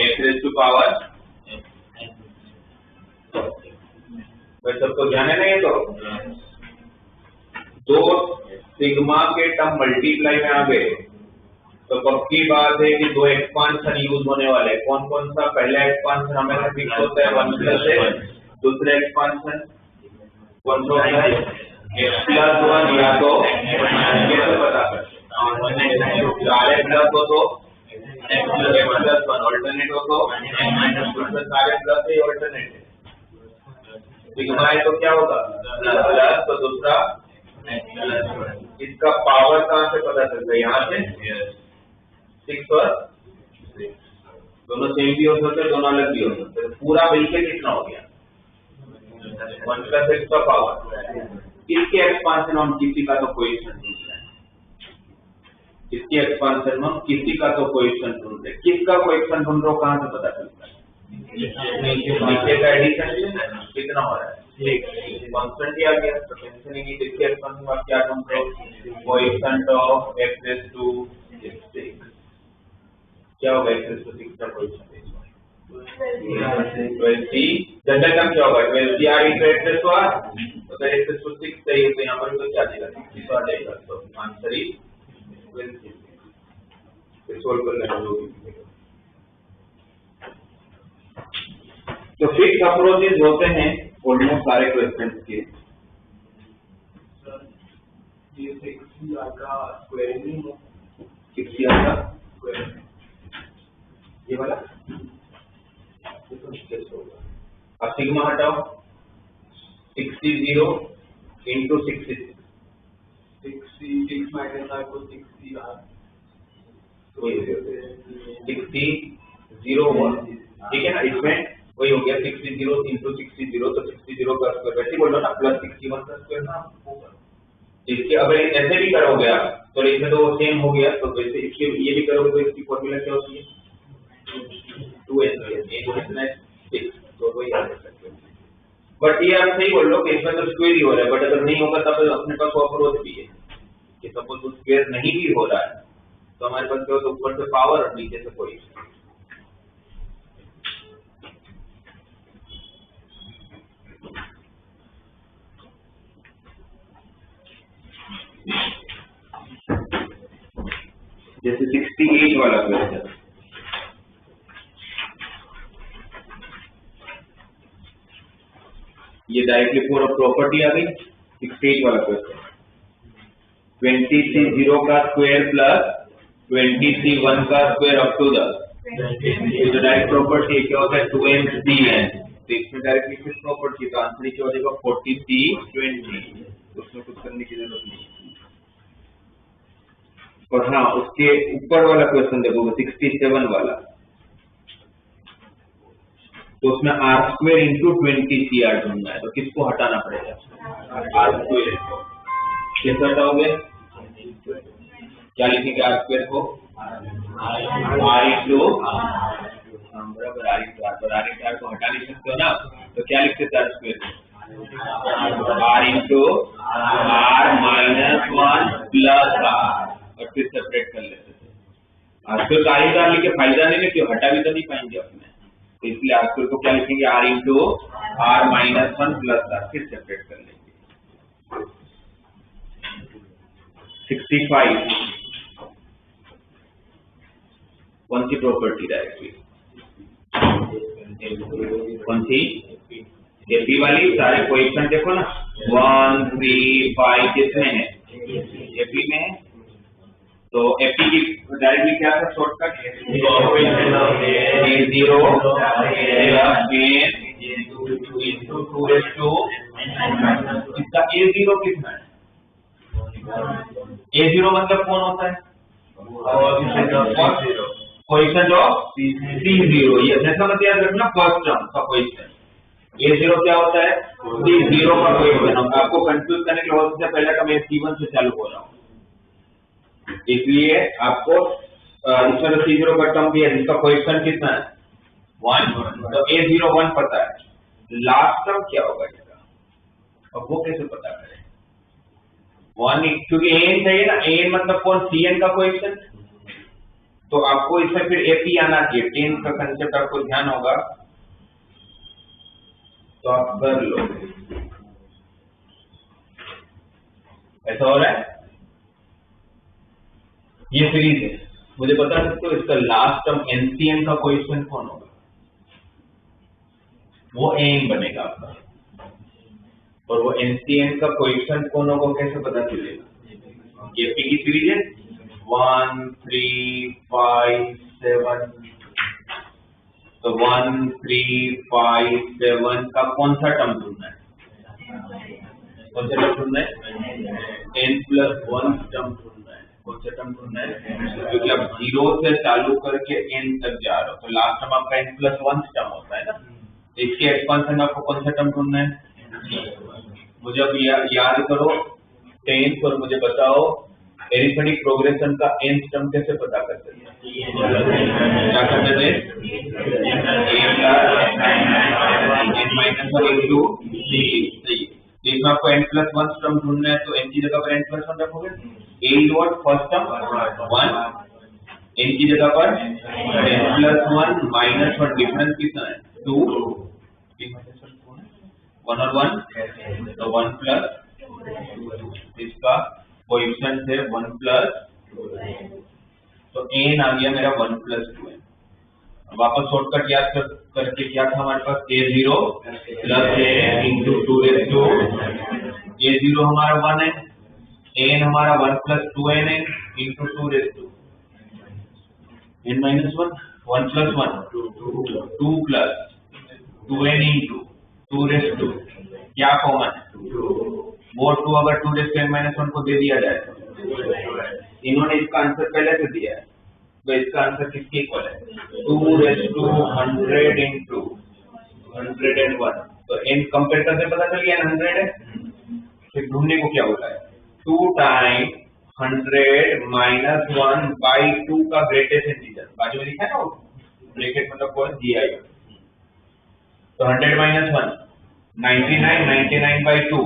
x raise to power भाई सबको ध्यान है ना ये तो 2 सिग्मा के टर्म मल्टीप्लाई में आ गए तो पक्की बात है कि 2 एक्सपांशन यूज होने वाले हैं। कौन कौन सा? पहला एक्सपांशन हमेशा फिक्स होता है 1 प्लस है, दूसरा एक्सपांशन कौन सा होता है? x प्लस 1 या तो कैसे पता करते हैं? सारे प्लस हो तो x प्लस 1 ऑल्टरनेट हो तो सारे प्लस है ऑल्टरनेट है। सिग्मा है तो क्या होगा? प्लस तो दूसरा इसका पावर कहाँ से पता चलता है? यहाँ से 6 और दोनों सेम भी हो सकते हैं, दोनों अलग भी हो सकते हैं। पूरा मिलके कितना हो गया? 1 प्लस x का पावर। इसके एक्सपांशन हम किसी का तो कोएफिशिएंट ढूंढ रहे हैं, इसके एक्सपांशन में किसी का तो कोएफिशिएंट ढूंढ रहे हैं। किसका कोएफिशिएंट ढूंढ रहे हो? कहाँ से पता चलता है? नीचे का एडिशन कितना हो रहा है? कांस्टेंट ही आ गया तो टेंशन ही नहीं। इसके एक्सपांशन आप क्या ढूंढ रहे हो? Coefficient of x raise to 6 क्या होगा? x रेज़ टू 6 का कोएफिशिएंट 12c जनरल टर्म क्या होगा? 12cr into x raise to r तो x रेज़ टू 6 चाहिए तो यहाँ पर तो क्या देगा? 6 आ जाएगा तो आंसर इज 12c। सोल्व कर लेना जो भी। तो फिक्स अप्रोचेस होते हैं ऑलमोस्ट सारे क्वेश्चंस के। ये 6r का स्क्वायर नहीं हो 6r का स्क्वायर ये वाला अब सिग्मा हटाओ 60 into 66 6 माइनस r को 60r 60 हुआ ठीक है ना। इसमें वही हो गया 60 into 60 तो 60 का स्क्वायर वैसे बोलो ना प्लस 61 का स्क्वायर ना होगा। इसके अब ऐसे भी करोगे आप तो इसमें तो सेम हो गया तो वैसे इसके ये भी करोगे तो इसकी फॉर्मूला क्या होती है? 2n तो वही आ सकते हैं। बट ये आप सही बोल लो कि इसमें तो स्क्वायर ही हो रहा है, बट अगर नहीं होगा तब अपने पास अप्रोच भी है कि सपोज तो स्क्वायर नहीं भी हो रहा है तो हमारे पास क्या होता है? ऊपर से पावर और नीचे से कोई जैसे 68 वाला क्वेश्चन ये डायरेक्टली फोर ऑफ प्रॉपर्टी आ गई। 68 वाला क्वेश्चन 20C0 का स्क्वायर प्लस 20C1 का स्क्वायर अप टू 10 जो डायरेक्ट प्रॉपर्टी क्या होता है? 2mCn। तो इसमें डायरेक्टली फिक्स प्रॉपर्टी का आंसर क्या हो जाएगा? 40C20। उसमें कुछ करने की जरूरत नहीं। और हाँ उसके ऊपर वाला क्वेश्चन देखो 67 वाला तो उसमें r स्क्वायर इंटू 20cr ढूंढना है तो किसको हटाना पड़ेगा? r स्क्वायर को कैसे हटाओगे? क्या लिखेंगे r स्क्वायर को? r इंटू बराबर r इंटू r पर r इंटू r को हटा नहीं सकते हो ना तो क्या लिखते थे? r square r into r minus 1 plus r और फिर सेपरेट कर लेते थे। आजकल का आर लिखे फायदा नहीं है क्यों? हटा भी तो नहीं पाएंगे अपने तो इसलिए आजकल को क्या लिखेंगे? r into r minus 1 plus r फिर सेपरेट कर लेंगे। 65 कौन सी प्रॉपर्टी डायरेक्टली? कौन सी? एपी वाली सारे कोएफिशिएंट देखो ना 1 3 5 कितने हैं एपी में है। तो एपी की डायरेक्टली क्या था शॉर्टकट A0 into 2 इसका A0 कितना है? A0 मतलब कौन होता है? Coefficient of C0। ये जैसा मत याद रखना फर्स्ट टर्म का कोएफिशिएंट। A0 क्या होता है? C0 का कोएफिशिएंट। आपको कंफ्यूज करने के लिए सबसे पहले का मैं C1 से चालू हो रहा हूँ, इसलिए आपको इसमें C0 का टर्म भी है जिसका कोएफिशिएंट कितना है 1। तो A0 1 पता है, लास्ट टर्म क्या होगा इसका, अब वो कैसे पता करें? 1 क्योंकि an चाहिए ना, an मतलब कौन Cn का कोएफिशिएंट। तो आपको इसमें फिर AP आना चाहिए, 10 का कंसेप्ट आपको ध्यान होगा तो आप कर लो। ऐसा हो रहा है, ये सीरीज है, मुझे बता सकते हो इसका लास्ट टर्म NCN का कोएफिशिएंट कौन होगा? वो an बनेगा आपका, और वो NCN का कोएफिशिएंट कौन होगा कैसे पता चलेगा? ये P की सीरीज है 1 3 5 7। तो 1 3 5 7 का कौन सा टर्म ढूंढना है? कौन सा टर्म ढूंढना है? n+1 टर्म ढूंढना है। कौन सा टर्म ढूंढना है? क्योंकि आप 0 से चालू करके n तक जा रहे हो, तो लास्ट टर्म आपका n+1 टर्म होता है ना। इसके एक्सपेंशन में आपको कौन सा टर्म ढूंढना है? मुझे अब याद करो 10 और मुझे बताओ एरिथमेटिक प्रोग्रेशन का nth टर्म कैसे पता कर सकते हैं? क्या करते थे? इसमें आपको n+1 टर्म ढूंढना है, तो n की जगह पर n+1 रखोगे। a फर्स्ट टर्म 1, n की जगह पर n+1 -1, डिफरेंस कितना है 2, 1 और 1 तो 1+, इसका कोएफिशिएंट है 1+, तो n आ गया मेरा 1+2n। वापस शॉर्टकट याद करके क्या था हमारे पास? A0 + a into 2 A0 हमारा 1 है, n हमारा 1+2n है into 2 n -1 1+1 2+2n into 2 क्या कॉमन है? वो 2 अगर 2n-1 को दे दिया जाए, इन्होंने इसका आंसर पहले से दिया है, तो इसका आंसर किसके इक्वल है? 2 100 into 101। तो n कंपेयर करके पता चल गया 100 है। फिर ढूंढने को क्या होता है? 2 टाइम 100 -1 2 का ग्रेटेस्ट इंटीजर, बाजू में लिखा है ना वो ब्रैकेट मतलब कौन gi। तो 100 -1 99 99/2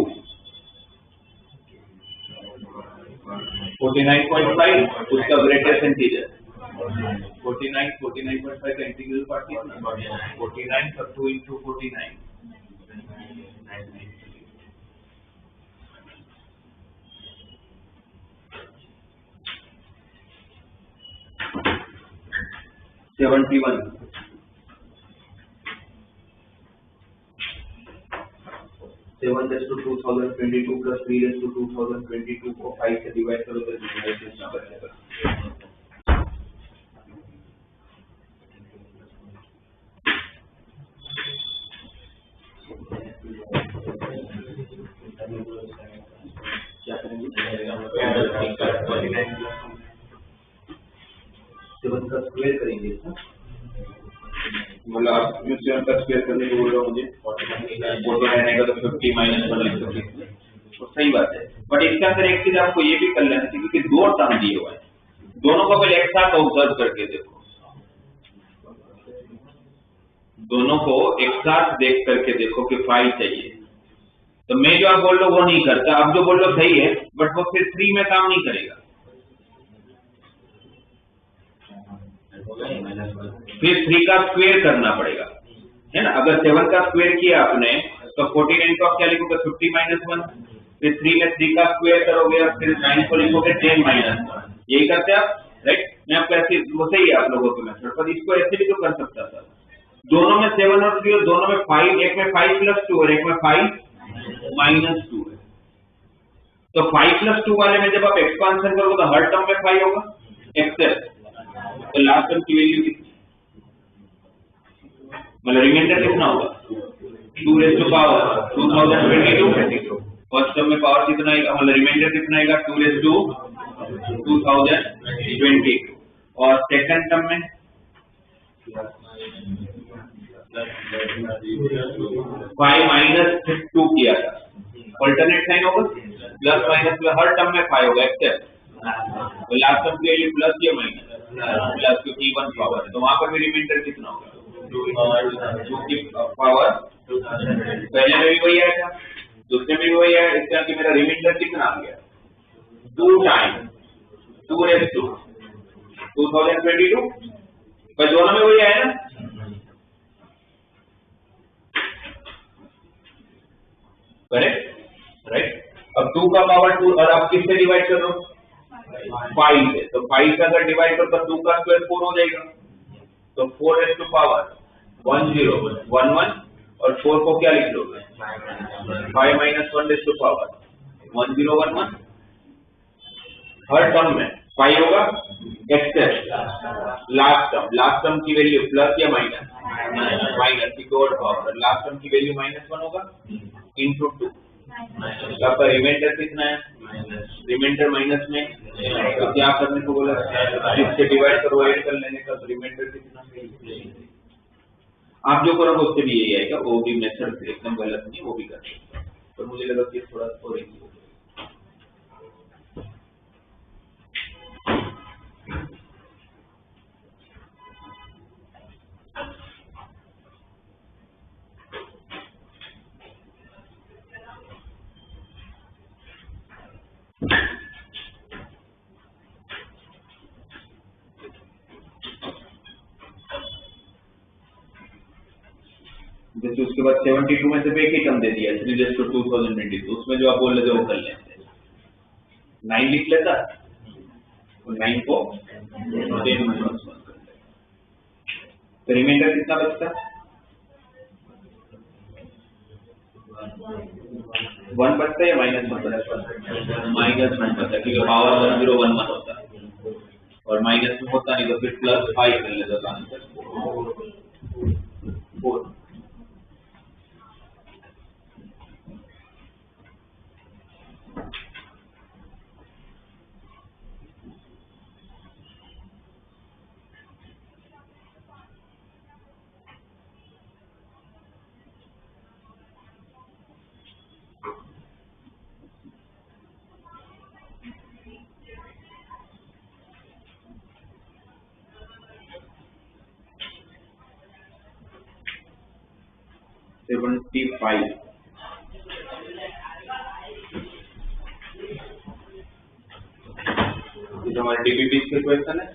49.5, उसका ग्रेटेस्ट इंटीजर 49 49.5 का इंटीग्रल पार्ट कितना? 49 का 2 into 49 71। 7/2022 + 3/2022 को 5 से डिवाइड करो तो डिवाइड ना बचेगा। क्या करेंगे? 7 का स्क्वायर करेंगे, मतलब आप 7 का स्क्वायर करने को बोल रहे हो मुझे, वो तो रहने का तो 50 -1 लिख सकते हैं, तो सही बात है। बट इसके अंदर एक चीज आपको ये भी कर लेना चाहिए कि 2 टर्म दिए हुए हैं, दोनों को पहले एक साथ ऑब्जर्व करके देखो, दोनों को एक साथ देख करके देखो कि 5 चाहिए। तो मैं जो आप बोल रहे हो वो नहीं करता, आप जो बोल रहे हो सही है, बट वो फिर 3 में काम नहीं करेगा, फिर 3 का स्क्वायर करना पड़ेगा, है ना। अगर 7 का स्क्वायर किया आपने तो 49 को आप क्या लिखोगे? 50 -1, फिर 3 में 3 का स्क्वायर करोगे, फिर 9 को लिखोगे 10 -1, यही करते आप, राइट। मैं आपको ऐसे वो सही है आप लोगों के मेथड पर, इसको ऐसे भी तो कर सकता था, दोनों में 7 और 3 दोनों में 5, एक में 5 + 2 और एक में 5 - 2 है। तो 5 + 2 वाले में जब आप एक्सपांशन करोगे तो हर टर्म में 5 होगा एक्सेप्ट, तो लास्ट टर्म की वैल्यू कितनी, मतलब रिमाइंडर कितना होगा 2 2022। फर्स्ट टर्म में पावर कितना आएगा, मतलब रिमाइंडर कितना आएगा 2 2022। और सेकंड टर्म में 5 - 2 किया था, अल्टरनेट साइन होगा प्लस माइनस में हर टर्म में 5 होगा एक्सेप्ट, तो लास्ट टर्म के लिए प्लस या माइनस प्लस, क्योंकि 1 पावर है तो वहां पर भी रिमाइंडर कितना होगा 2 की पावर। पहले में भी वही आया था, दूसरे में भी वही आया, इस तरह की मेरा रिमाइंडर कितना आ गया 2 टाइम 2 raised to 2022, पर दोनों में वही आया ना। Correct right. अब 2 का पावर 2 और आप किससे डिवाइड कर दो 5 से, तो 5 से अगर डिवाइड करो तो 2 का स्क्वायर 4 हो जाएगा, तो 4 raised to power 1011 और 4 को क्या लिख लोगे 5 - 1 raised to power 1011। Her term में 5 होगा एक्सेप्ट लास्ट टर्म की वैल्यू प्लस या माइनस की कोड पावर, लास्ट टर्म की वैल्यू -1 होगा इनटू 2। आपका रिमाइंडर कितना है रिमाइंडर माइनस में, तो क्या करने को बोला जिससे डिवाइड करो ऐड कर लेने का, तो रिमाइंडर कितना, आप जो करोगे उससे भी यही आएगा, वो भी मेथड एकदम गलत नहीं, वो भी कर सकते हैं, पर मुझे लगा कि थोड़ा और एक जैसे उसके बाद 72 में से एक ही टर्म दे दिया 3 raised to 2022, उसमें जो आप बोल रहे थे वो कर लेते 9 लिख लेता, तो 9 को 10 - 1 कर लेता, तो रिमाइंडर कितना बचता 1 बचता है या -1 बचता, -1 बचता, क्योंकि पावर 1011 होता है और माइनस में होता नहीं, तो फिर +5 कर लेता आंसर 4।75 ये हमारे डीबीबी के क्वेश्चन है।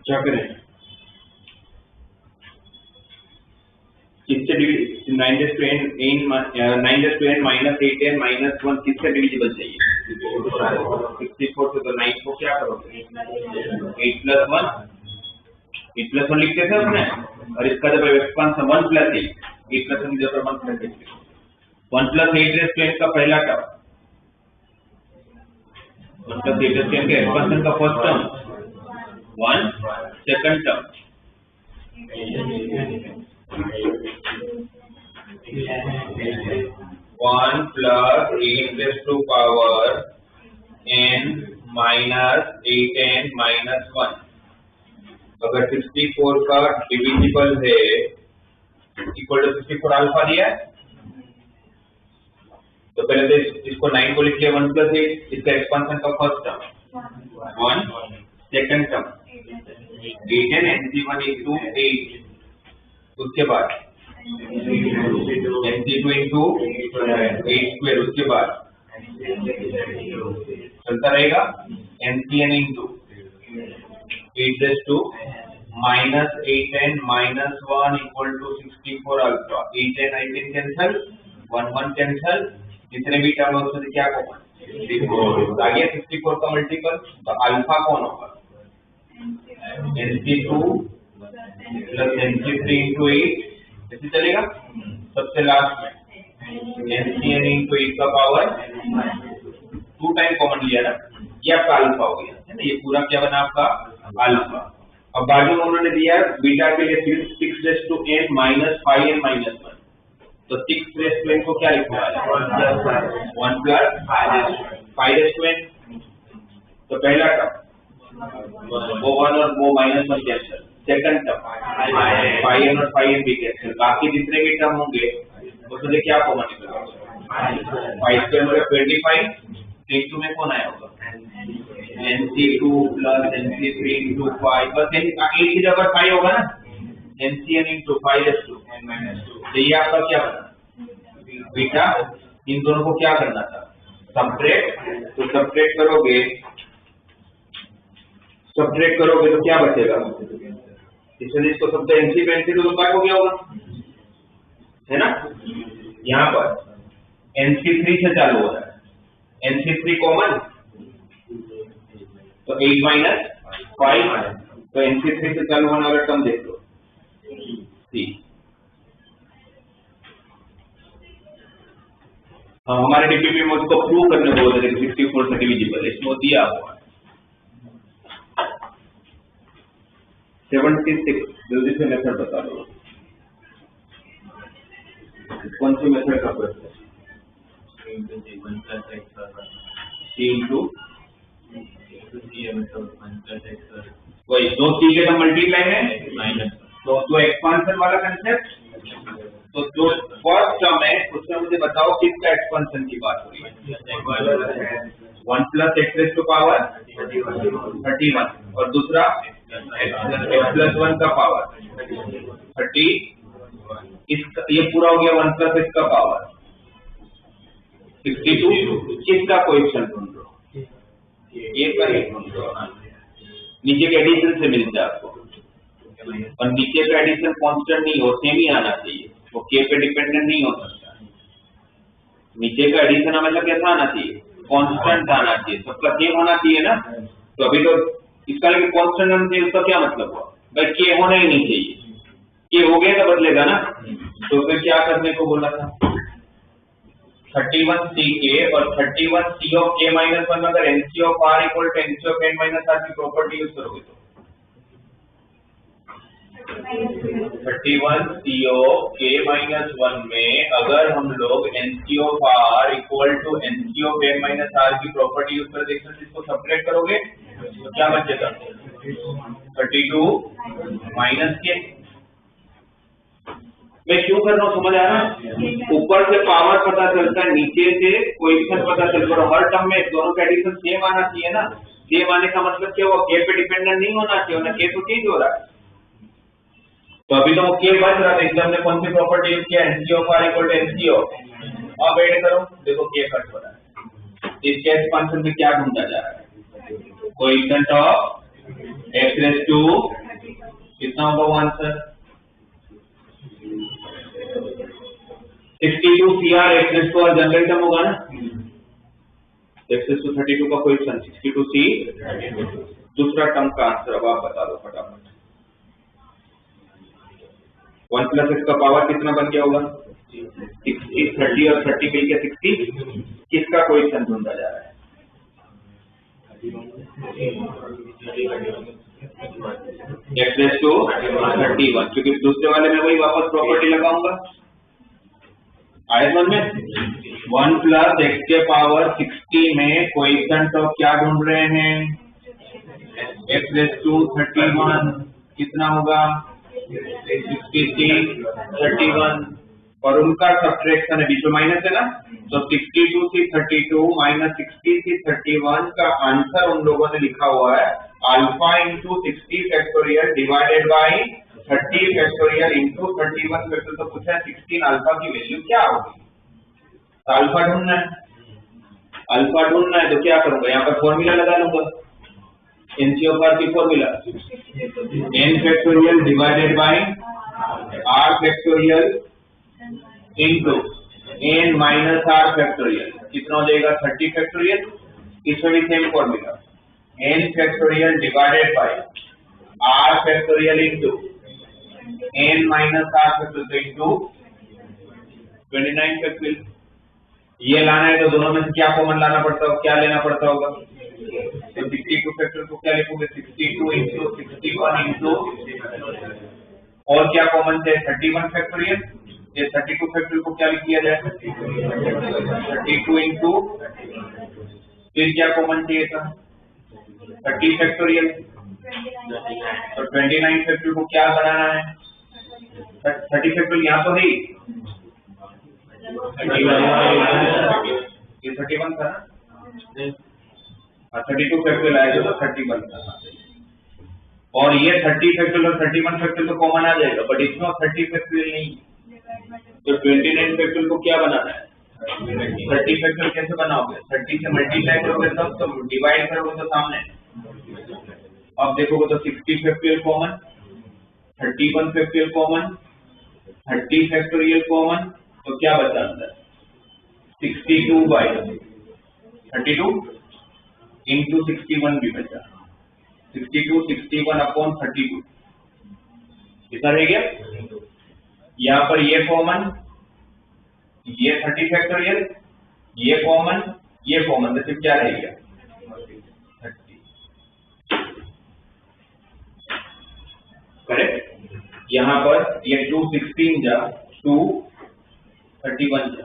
क्या करें, किससे 9 to n -8n -1 किससे डिविजिबल चाहिए 64 से, तो 9 को क्या करोगे 8 + 1 लिखते थे हमने, और इसका जब एक्सपांशन 1 + 8 + 1 की जगह 1 + 8 1 + 8n का पहला टर्म 1 + 8n के एक्सपांशन का first term 1, second term 1 + 8 to power n -8n -1। अगर 64 का डिविजिबल है इक्वल टू 64 अल्फा दिया है, तो पहले तो इसको 9 को लिख लिया 1 + 8, इसका एक्सपेंशन का first term 1, second term 8 and NC1 into 8, उसके बाद NC2 into 8 square, उसके बाद चलता रहेगा NCN into 8 raised to -8n -1 equal to 64 alpha. 8n 18 cancel, 1 1 cancel, जितने भी टर्म है उसमें क्या कॉमन 64, आगे 64 का मल्टीपल, तो अल्फा कौन होगा NC2 plus NC3 into 8, ऐसे चलेगा। सबसे लास्ट में NCN into 8 का पावर 2 टाइम कॉमन लिया ना, ये आपका अल्फा हो गया है ना, ये पूरा क्या बना आपका अल्फा। अब बाजू में उन्होंने दिया बीटा के लिए 6 raised to n -5n -1, तो 6 raised to n को क्या लिखना है 1 plus 5 raised to n, तो पहला टर्म वो 1 और वो -1 कैंसिल, सेकंड टर्म 5n और 5n भी कैंसिल, बाकी जितने भी टर्म होंगे उसमें क्या कॉमन निकलेगा 5 स्क्वायर हो गया 25, 3 में कौन आया होगा NC2 plus NC3 into 5, बस एक ही जगह 5 होगा ना, NCN into 5 raised to n -2, तो ये आपका क्या बना बीटा। इन दोनों को क्या करना था सब्ट्रैक्ट, तो सब्ट्रैक्ट करोगे तो क्या बचेगा, इसलिए इसको सब NC पे NC तो काट हो गया होगा है ना। यहाँ पर NC3 से चालू हो रहा है, NC3 कॉमन, तो 8 - 5, तो NC3 से चालू होने वाला टर्म देख लो C। हमारे डीपीपी में उसको प्रूव करने को बोलते थे 64 से डिविजिबल, इसमें दिया हुआ 76, जल्दी से मेथड बता दो, कौन सी मेथड का प्रश्न है C into वही दो सी के तो मल्टीप्लाई है माइनस, तो एक्सपांशन वाला कंसेप्ट, तो जो फर्स्ट टर्म है उसमें मुझे बताओ किसका एक्सपांशन की बात हो रही है 1 plus x raised to power 31, और दूसरा x plus 1 का पावर 30, इसका ये पूरा हो गया 1 plus x का पावर 62, किसका कोएफिशिएंट ढूंढ लो ये का ही ढूंढ लो, नीचे के एडिशन से मिलता है आपको, और नीचे का एडिशन कांस्टेंट नहीं हो, सेम ही आना चाहिए, वो k पे डिपेंडेंट नहीं हो सकता, नीचे का एडिशन हमेशा कैसा आना चाहिए कांस्टेंट आना चाहिए, सबका सेम होना चाहिए ना। तो अभी तो इसका लेकिन कांस्टेंट आना चाहिए, उसका क्या मतलब हुआ भाई k होना ही नहीं चाहिए, k हो गया तो बदलेगा ना, तो फिर क्या करने को बोला था 31 CK और 31 C of k -1 में अगर NC of R equal to NC of n - R की प्रॉपर्टी यूज करोगे तो 31 C of k -1 में अगर हम लोग NC of R equal to NC of n - R की प्रॉपर्टी यूज कर देखें, इसको सब्ट्रैक्ट करोगे तो क्या बचेगा 32 माइनस के, मैं क्यों कर रहा हूँ समझ आ रहा है, ऊपर से पावर पता चलता है, नीचे से कोएफिशिएंट पता चलता है, हर टर्म में दोनों का एडिशन सेम आना चाहिए ना, सेम आने का मतलब क्या हुआ k पे डिपेंडेंट नहीं होना चाहिए ना, k तो चेंज हो रहा है, तो अभी तो वो k बच रहा था, इसलिए हमने कौन सी प्रॉपर्टी यूज किया NC of R equal to NC of, अब ऐड करो देखो k कट हो रहा है, इसके एक्सपेंशन में क्या ढूंढा जा रहा है coefficient of x raised to कितना होगा answer 62 CR x raised to R general term होगा ना, x raised to 32 का कोएफिशिएंट 62 C, दूसरा टर्म का आंसर अब आप बता दो फटाफट, 1 plus x का पावर कितना बन गया होगा 60, 30 और 30 मिलकर 60, किसका कोएफिशिएंट ढूंढा जा रहा है x raised to 31, क्योंकि दूसरे वाले में वही वापस प्रॉपर्टी लगाऊंगा आयतन में 1 plus x के पावर 60 में कोएफिशिएंट ऑफ क्या ढूंढ रहे हैं x raised to 31, कितना होगा 63 31, और उनका सब्ट्रैक्शन है, बीच में माइनस है ना, तो 62 से 32 माइनस 60 से 31 का आंसर उन लोगों ने लिखा हुआ है alpha into 60 factorial divided bye 30 factorial into 31 factorial. तो पूछा है 16 अल्फा की वैल्यू क्या होगी, तो अल्फा ढूंढना है, अल्फा ढूंढना है तो क्या करूंगा, यहाँ पर फॉर्मूला लगा लूंगा, एनसीओआर की formula n factorial divided bye r factorial into n minus r factorial, कितना हो जाएगा 30 फैक्टोरियल। इसमें भी same formula n factorial divided bye r factorial into n minus r factorial into 29 factorial. ये लाना है तो दोनों में से क्या कॉमन लाना पड़ता होगा, क्या लेना पड़ता होगा, तो 62 फैक्टोरियल को क्या लिखोगे 62 इंटू 61 इंटू और क्या कॉमन थे 31 फैक्टोरियल, ये 32 फैक्टोरियल को क्या लिख दिया जाए 32 इंटू, फिर क्या कॉमन चाहिए था 30 फैक्टोरियल, तो 29 फैक्टोरियल को क्या बनाना है 30 फैक्टोरियल यहाँ तो है ये 31 था ना, 32 फैक्टोरियल आएगा तो 31 था, और ये 30 फैक्टोरियल और 31 फैक्टोरियल तो कॉमन आ जाएगा, बट इसमें 30 फैक्टोरियल नहीं, तो 29 फैक्टोरियल को क्या बनाना है 30 फैक्टोरियल कैसे बनाओगे, 30 से मल्टीप्लाई करोगे तब, तो डिवाइड करोगे तो सामने, अब देखोगे तो 60 factorial common, 31 factorial common, 30 factorial common, तो क्या बचा अंदर 62 बाय 32 इंटू 61 भी बचा, 62 61 अपॉन 32 कितना रह गया, यहाँ पर ये कॉमन, ये 30 फैक्टोरियल, ये कॉमन, ये कॉमन, तो फिर क्या रह गया 30, करेक्ट। यहाँ पर ये 216 जा 231 जा,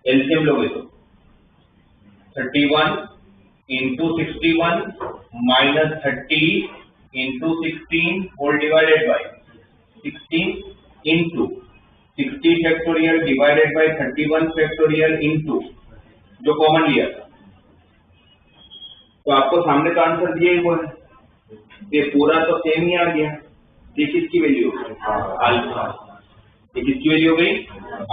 एलसीएम लोगे तो 31 into 61 minus 30 into 16 whole divided by 16 into 60 factorial divided by 31 factorial into जो कॉमन लिया था, तो आपको सामने का आंसर दिया ही हुआ है, ये पूरा तो सेम ही आ गया, ये किसकी वैल्यू अल्फा, ये किसकी वैल्यू हो गई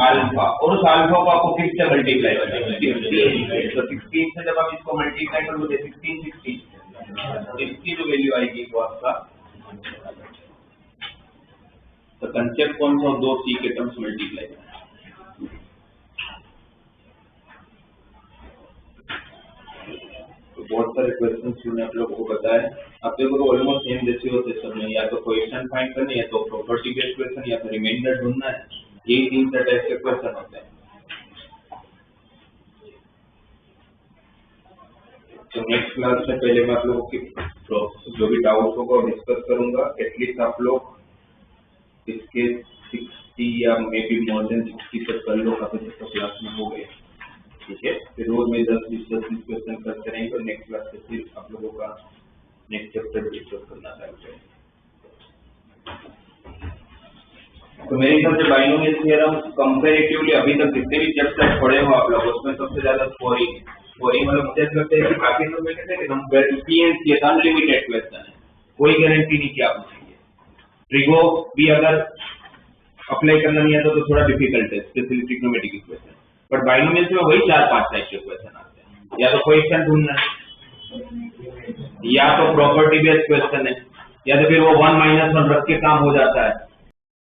अल्फा, और उस अल्फा को आपको किससे मल्टीप्लाई करना है 16, तो 16 से जब आप इसको मल्टीप्लाई करोगे 16 इसकी जो वैल्यू आएगी वो आपका, तो कंसेप्ट कौन सा, दो सी के टर्म्स मल्टीप्लाई करना। तो बहुत सारे क्वेश्चन मैंने आप लोगों को बताया, आप देखो तो ऑलमोस्ट सेम जैसे होते सब में, या तो क्वेश्चन फाइंड करनी है, तो प्रॉपर्टी बेस्ड क्वेश्चन, या तो रिमाइंडर ढूंढना है, ये तीन टाइप के क्वेश्चन होते हैं। तो नेक्स्ट क्लास से पहले मैं आप लोगों की जो भी डाउट होगा डिस्कस करूंगा, एटलीस्ट आप लोग इसके 60 या मे बी मोर देन 60 तक कर लो, काफी तक क्लास में हो गए, ठीक है। फिर रोज में 10-20 क्वेश्चन करते रहेंगे, और नेक्स्ट क्लास से फिर आप लोगों का नेक्स्ट चैप्टर डिस्कस करना चाहते हैं। तो मेरे हिसाब से बाइनोमियल थ्योरम कंपैरेटिवली अभी तक जितने भी चैप्टर पढ़े हो आप लोग, उसमें सबसे ज्यादा स्कोरिंग है, स्कोरिंग मतलब मुझे लगता है कि बाकी सब में कहते हैं कि हम एक्सपीरियंस ये अनलिमिटेड क्वेश्चन है, कोई गारंटी नहीं कि आप पूछेंगे, ट्रिगो भी अगर अप्लाई करना नहीं आता तो थोड़ा डिफिकल्ट है, specially trigonometric equation, but binomial में वही 4-5 टाइप के क्वेश्चन आते हैं, या तो क्वेश्चन ढूंढना है, या तो प्रॉपर्टी बेस्ड क्वेश्चन है, या तो फिर वो 1 - 1 रख के काम हो जाता है,